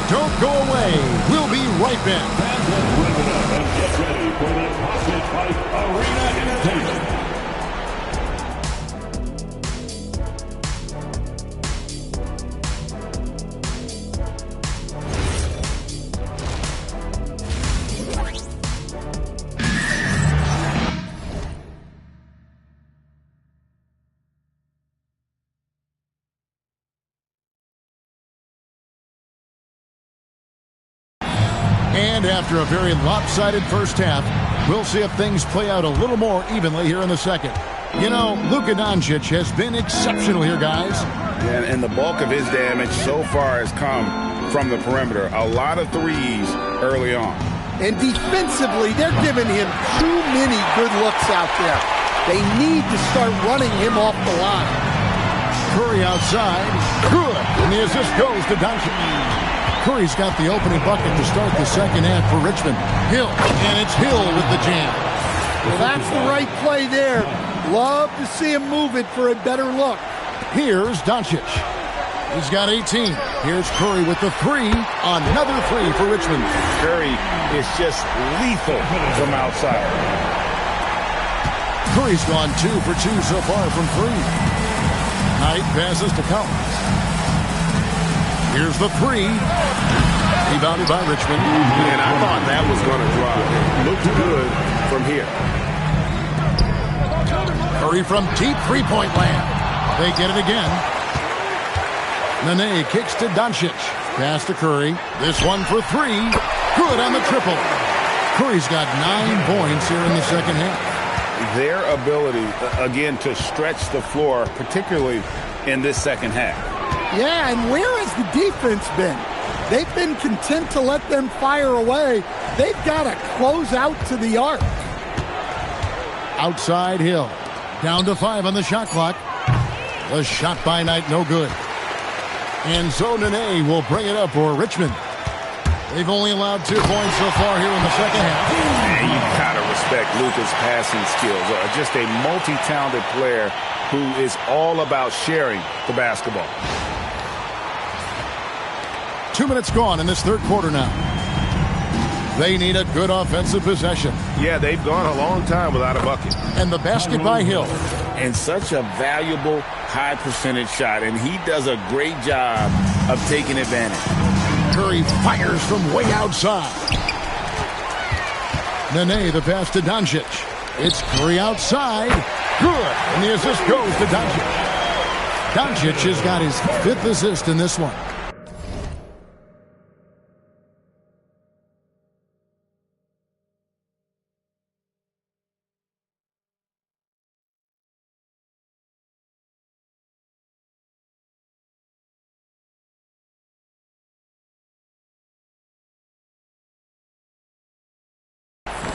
Don't go away. We'll be right back. Get ready for the Pocket Fight Arena Entertainment. And after a very lopsided first half, we'll see if things play out a little more evenly here in the second. You know, Luka Doncic has been exceptional here, guys. And the bulk of his damage so far has come from the perimeter. A lot of threes early on. And defensively, they're giving him too many good looks out there. They need to start running him off the line. Curry outside. Good. And the assist goes to Doncic. Curry's got the opening bucket to start the second half for Richmond. Hill. And it's Hill with the jam. Well, that's the right play there. Love to see him move it for a better look. Here's Doncic. He's got 18. Here's Curry with the three. Another three for Richmond. Curry is just lethal from outside. Curry's gone 2 for 2 so far from three. Knight passes to Collins. Here's the three. Rebounded by Richmond. And I thought that was going to drop. It looked good from here. Curry from deep three-point land. They get it again. Nene kicks to Doncic. Pass to Curry. This one for three. Good on the triple. Curry's got 9 points here in the second half. Their ability, again, to stretch the floor, particularly in this second half. Yeah, and where has the defense been? They've been content to let them fire away. They've got to close out to the arc. Outside Hill. Down to 5 on the shot clock. The shot by Knight, no good. And so Nene will bring it up for Richmond. They've only allowed 2 points so far here in the second half. And you gotta respect Luka's passing skills. Just a multi-talented player who is all about sharing the basketball. 2 minutes gone in this third quarter now. They need a good offensive possession. Yeah, they've gone a long time without a bucket. And the basket by Hill. And such a valuable high percentage shot, and he does a great job of taking advantage. Curry fires from way outside. Nene, the pass to Doncic. It's Curry outside. Good. And the assist goes to Doncic. Doncic has got his 5th assist in this one.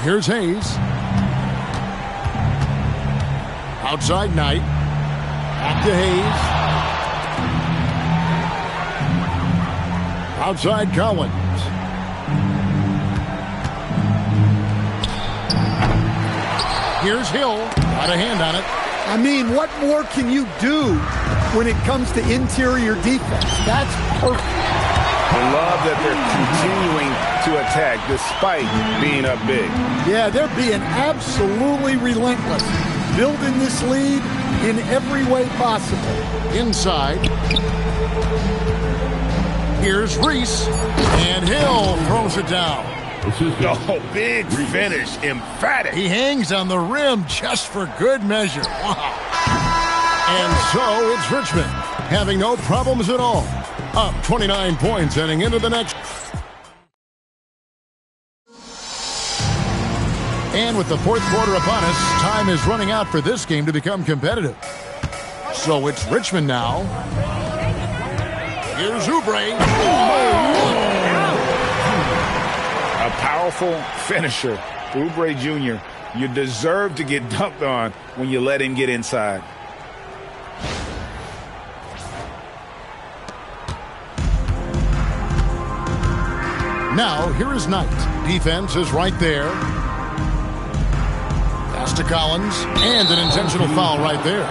Here's Hayes. Outside Knight. Back to Hayes. Outside Collins. Here's Hill. Got a hand on it. I mean, what more can you do when it comes to interior defense? That's perfect. I love that they're continuing to attack despite being up big. Yeah, they're being absolutely relentless, building this lead in every way possible. Inside. Here's Reese. And Hill throws it down. Oh, big finish. Emphatic. He hangs on the rim just for good measure. Wow. And so it's Richmond having no problems at all. Up 29 points heading into the next. And with the fourth quarter upon us, time is running out for this game to become competitive. So it's Richmond now. Here's Oubre. A powerful finisher. Oubre Jr., you deserve to get dunked on when you let him get inside. Now, here is Knight. Defense is right there. Pass to Collins. And an intentional foul right there.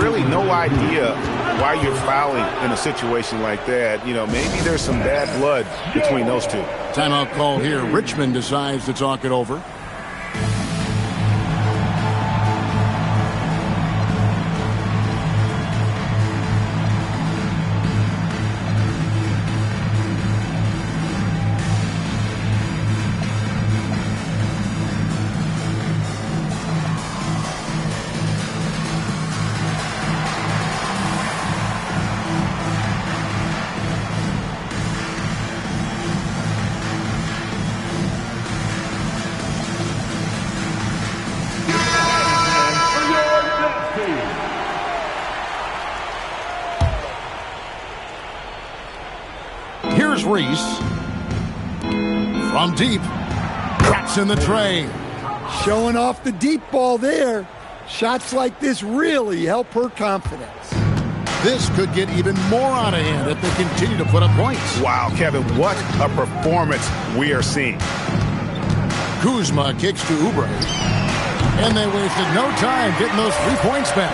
Really no idea why you're fouling in a situation like that. You know, maybe there's some bad blood between those two. Timeout call here. Richmond decides to talk it over. Here's Reese. From deep. Drops in the tray. Showing off the deep ball there. Shots like this really help her confidence. This could get even more out of hand if they continue to put up points. Wow, Kevin, what a performance we are seeing. Kuzma kicks to Oubre. And they wasted no time getting those 3 points back.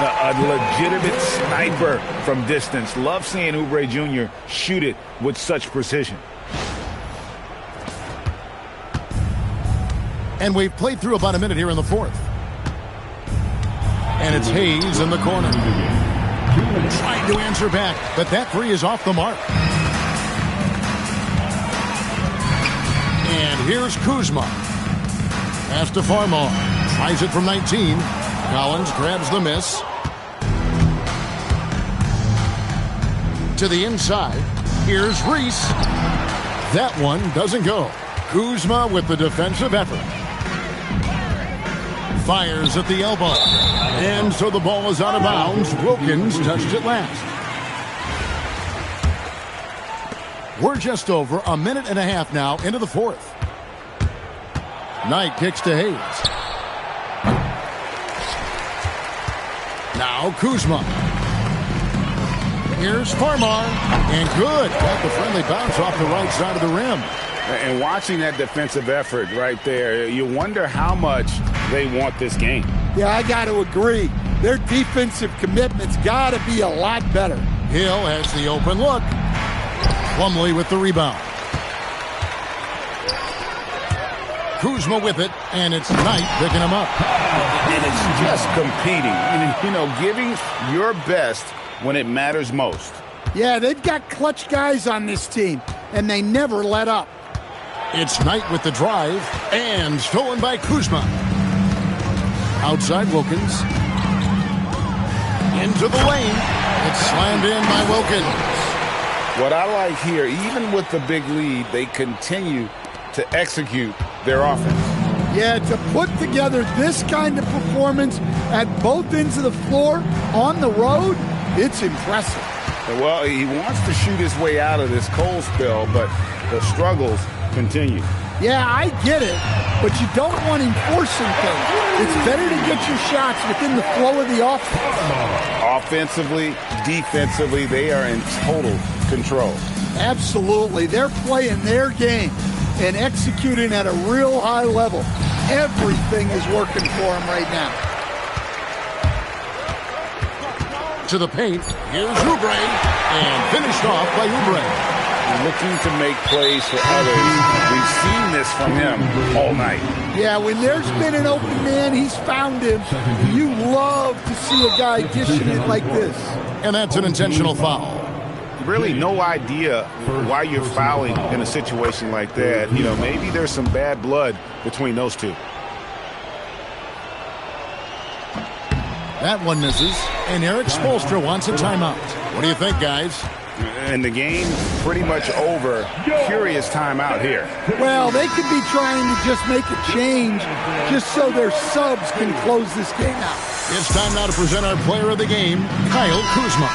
A legitimate sniper from distance. Love seeing Oubre Jr. shoot it with such precision. And we've played through about a minute here in the fourth. And it's Hayes in the corner. Trying to answer back, but that three is off the mark. And here's Kuzma. Pass to Farmar. Tries it from 19. Collins grabs the miss. To the inside. Here's Reese. That one doesn't go. Kuzma with the defensive effort. Fires at the elbow. And so the ball is out of bounds. Wilkins touched it last. We're just over a minute and a half now into the fourth. Knight kicks to Hayes. Now Kuzma. Here's Farmar. And good. Got the friendly bounce off the right side of the rim. And watching that defensive effort right there, you wonder how much they want this game. Yeah, I got to agree. Their defensive commitment's got to be a lot better. Hill has the open look. Plumlee with the rebound. Kuzma with it, and it's Knight picking him up. And it's just competing. You know, giving your best when it matters most. Yeah, they've got clutch guys on this team, and they never let up. It's Knight with the drive, and stolen by Kuzma. Outside Wilkins. Into the lane. It's slammed in by Wilkins. What I like here, even with the big lead, they continue to execute their offense. Yeah, to put together this kind of performance at both ends of the floor on the road, it's impressive. Well, he wants to shoot his way out of this cold spell, but the struggles continue. Yeah, I get it, but you don't want him forcing things. It's better to get your shots within the flow of the offense. Offensively, defensively, they are in total control. Absolutely. They're playing their game and executing at a real high level. Everything is working for them right now. To the paint. Here's Oubre. And finished off by Oubre. Looking to make plays for others. We've seen this from him all night. Yeah, when there's been an open man, he's found him. You love to see a guy dishing it like this. And that's an intentional foul. Really no idea why you're fouling in a situation like that. You know, maybe there's some bad blood between those two. That one misses. And Eric Spoelstra wants a timeout. What do you think, guys? And the game pretty much over. Curious timeout here. Well, they could be trying to just make a change just so their subs can close this game out. It's time now to present our player of the game, Kyle Kuzma.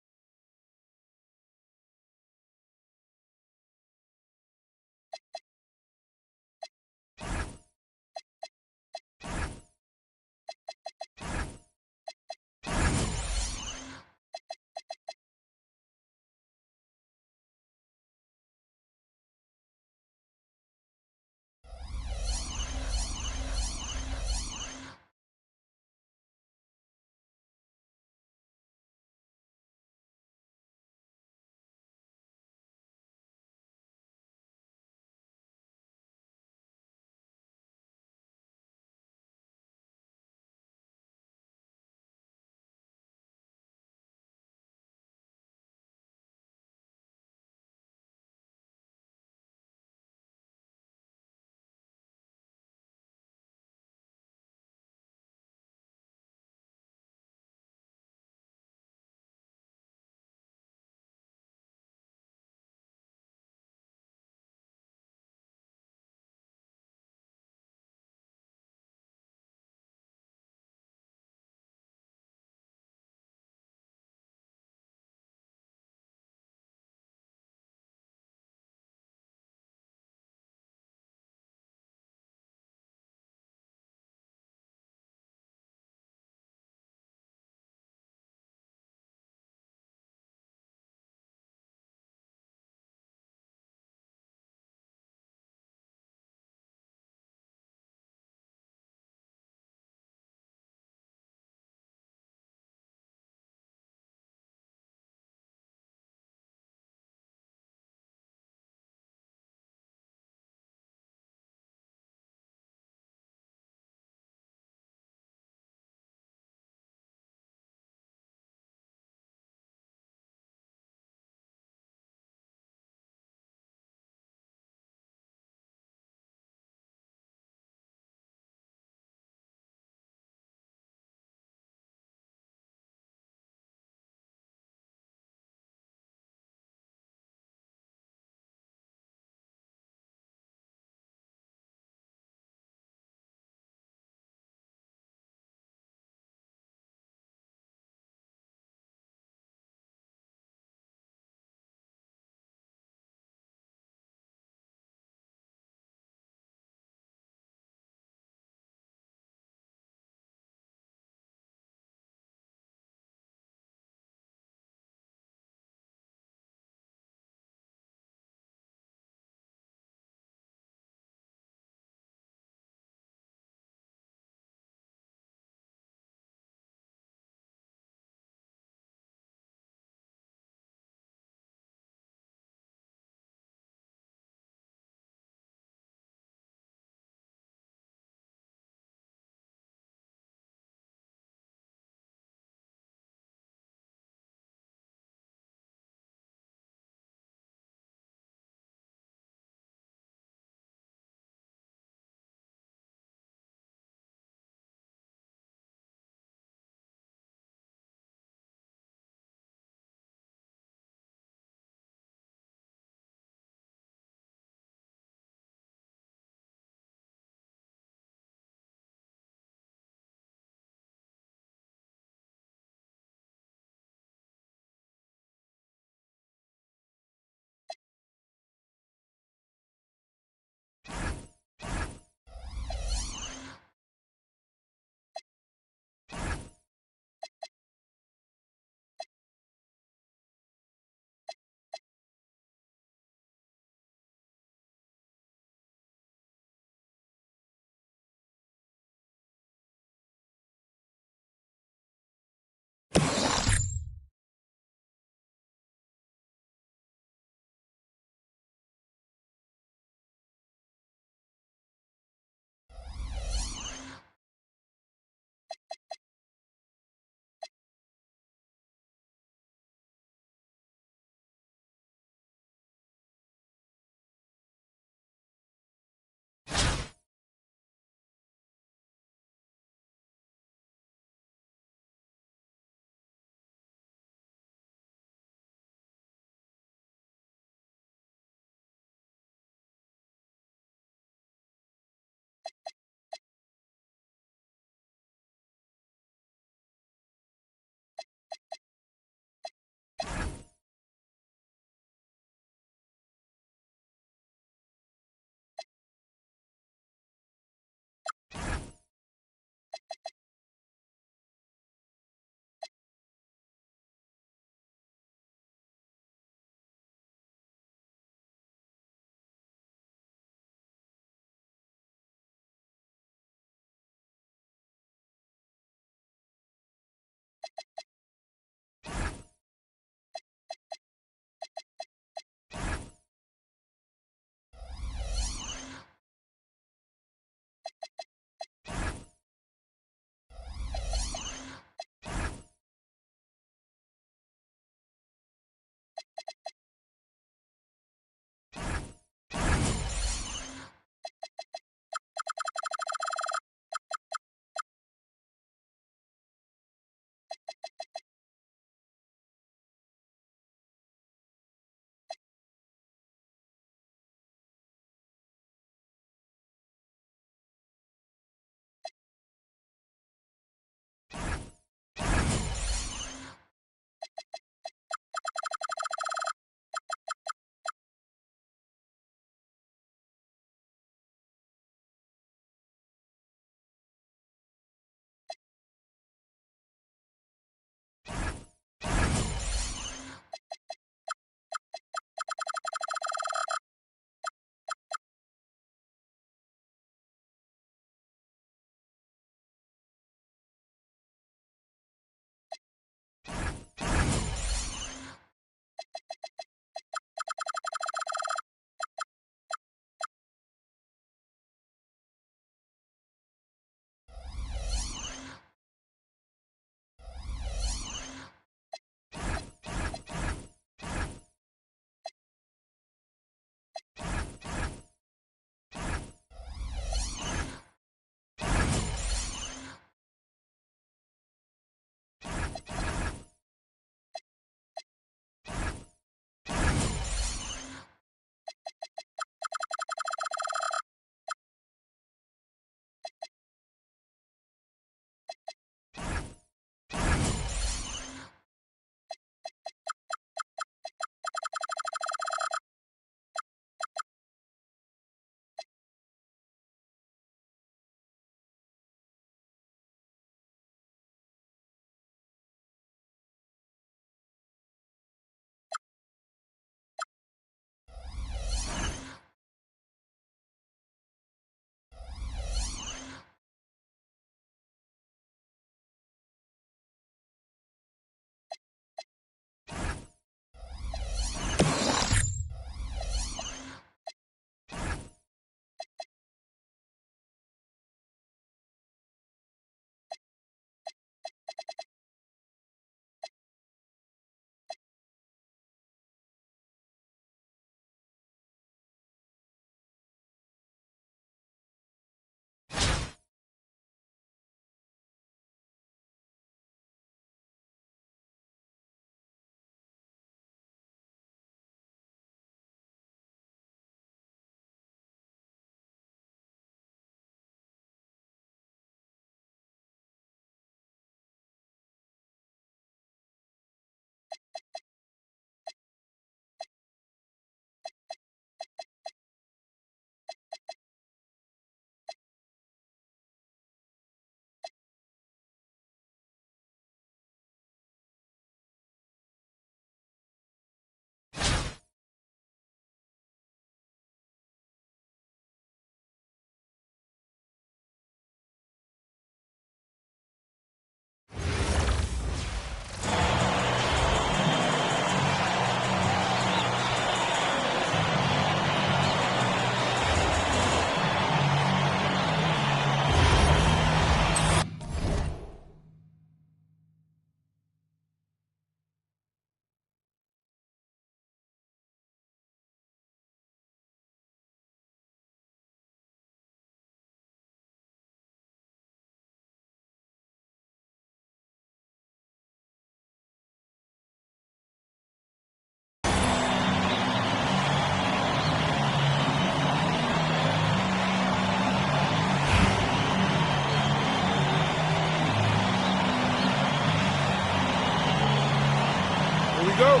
Go.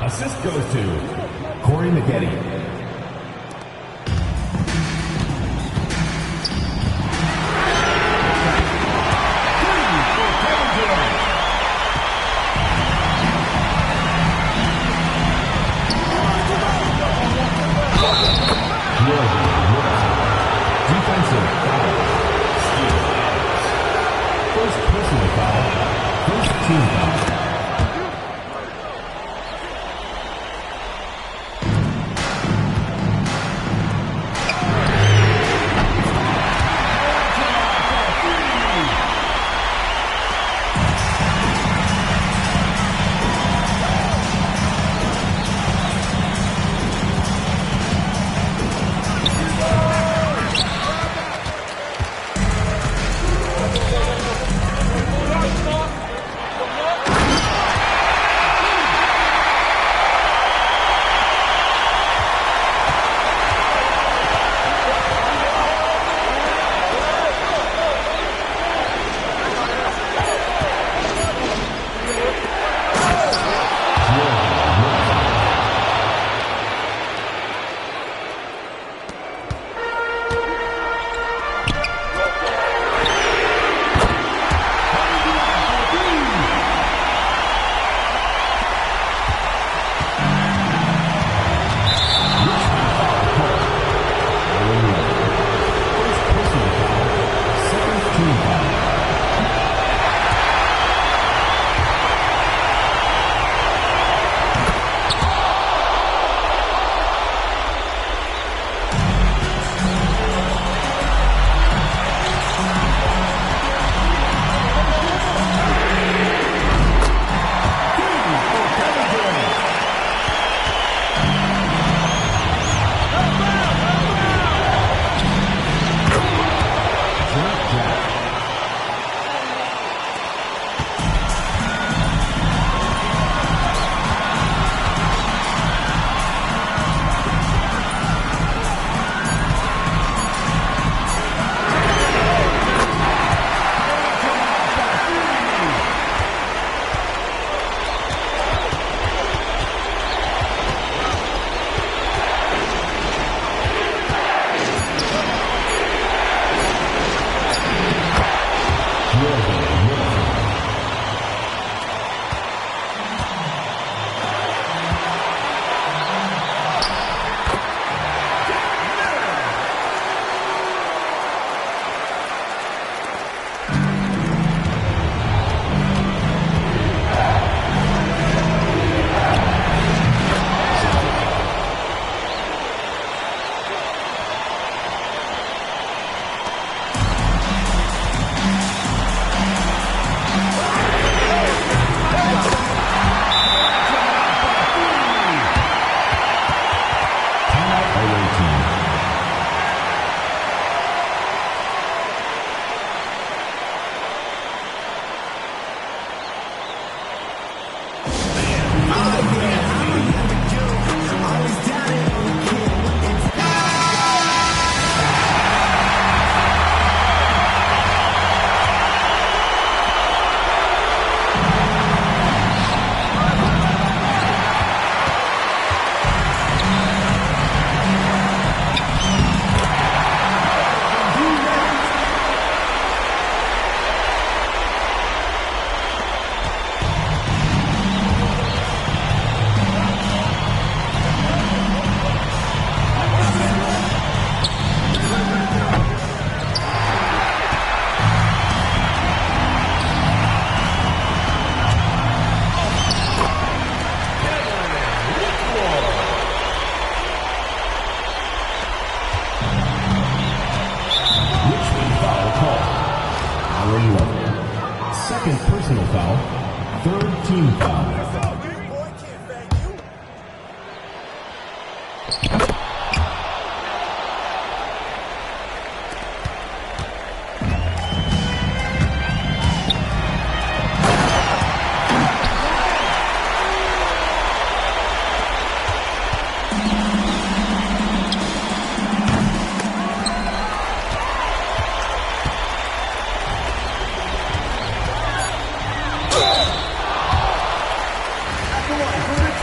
Assist goes to Corey Maggette. Defensive foul. First personal foul. First team foul.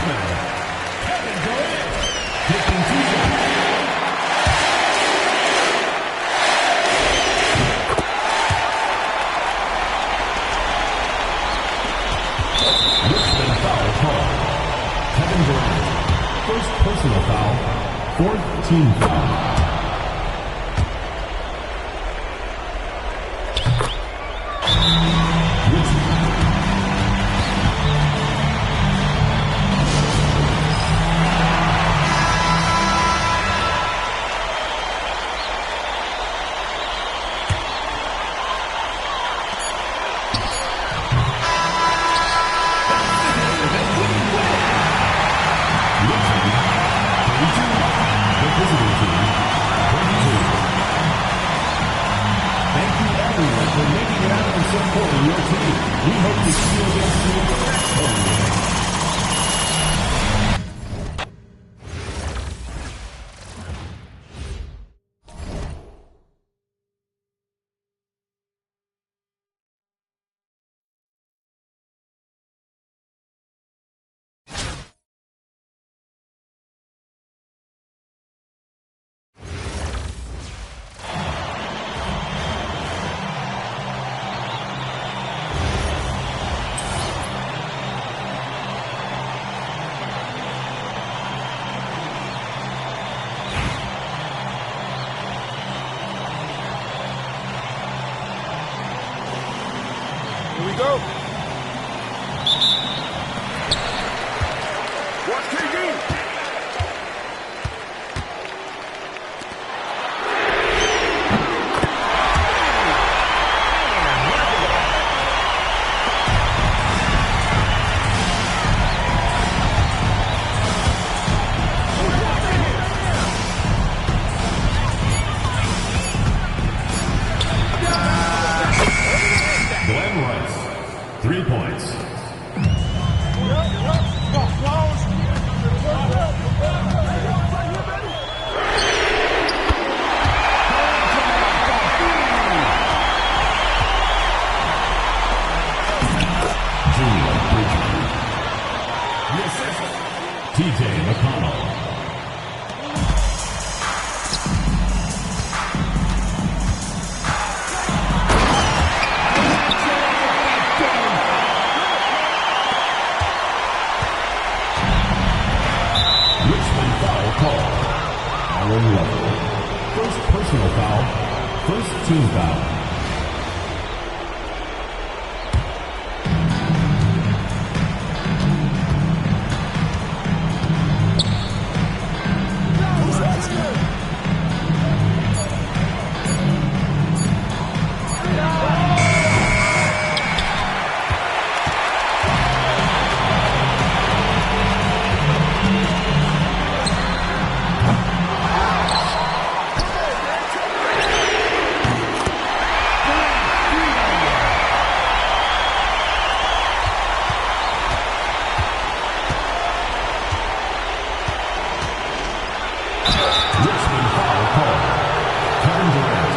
Richmond, Kevin Durant, taking 2 shots. Richmond foul call. Kevin Durant, first personal foul, 4th team foul. Here we go. Watch KD. Glenn Rice, 3 points. Julian Bridgman. The assist, TJ McConnell. Richmond foul call. Aaron Lovell. First personal foul. First team foul. Richmond foul call. Kevin Durant.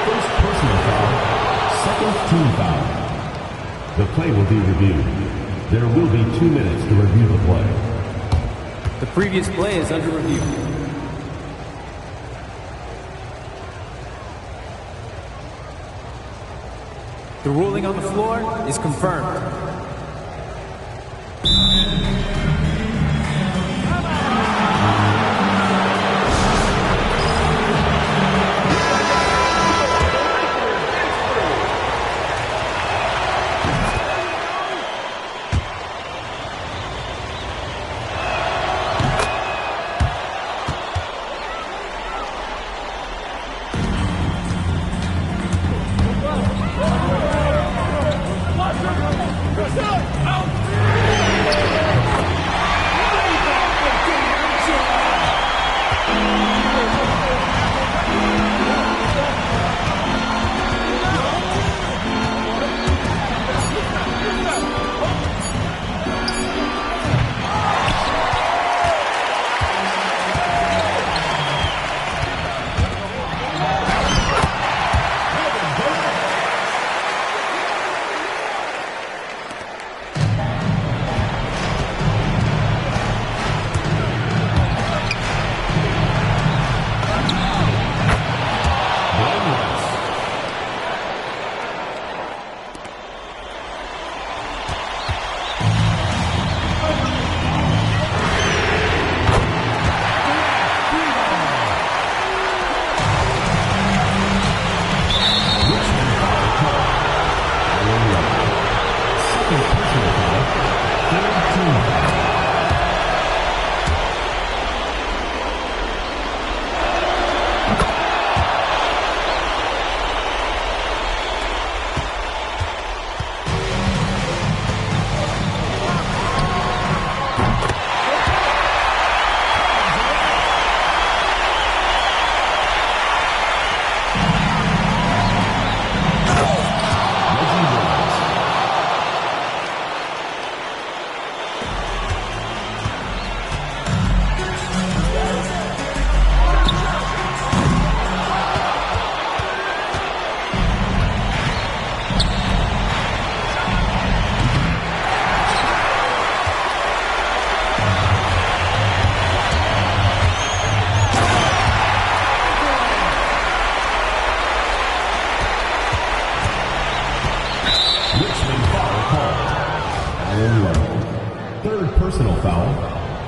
First personal foul. Second team foul. The play will be reviewed. There will be 2 minutes to review the play. The previous play is under review. The ruling on the floor is confirmed.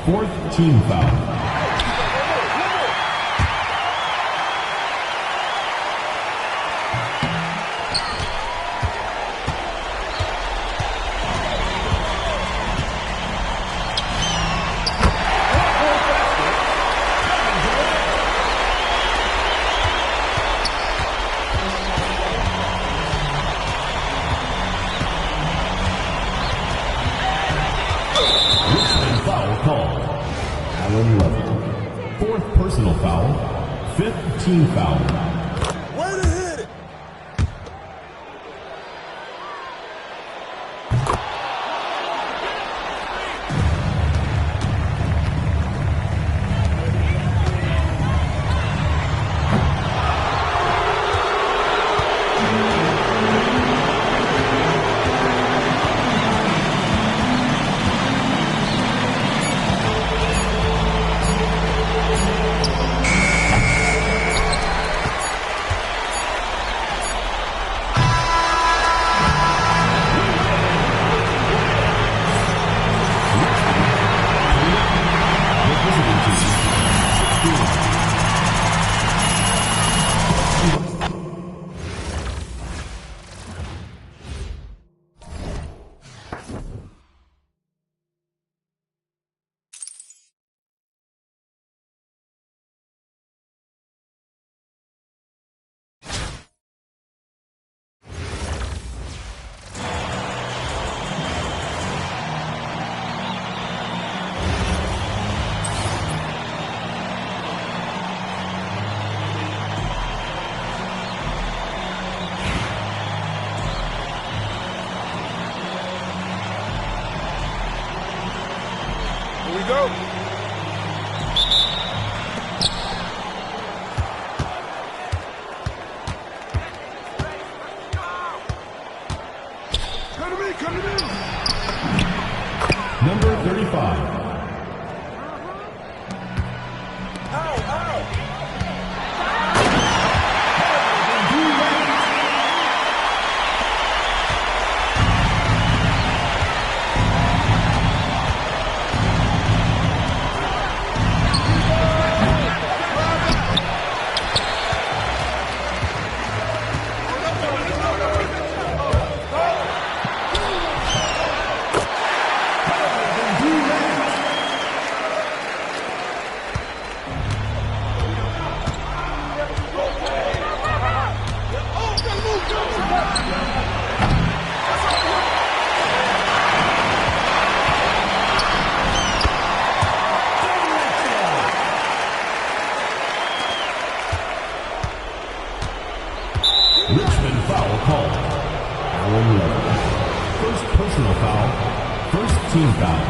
Fourth team foul. Fourth personal foul, fifth team foul. Way to hit it. Go. Come to me. Number 35. Richmond foul called. Allen Love. First personal foul. First team foul.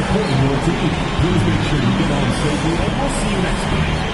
supporting your team. Please make sure you get on safely, and we'll see you next week.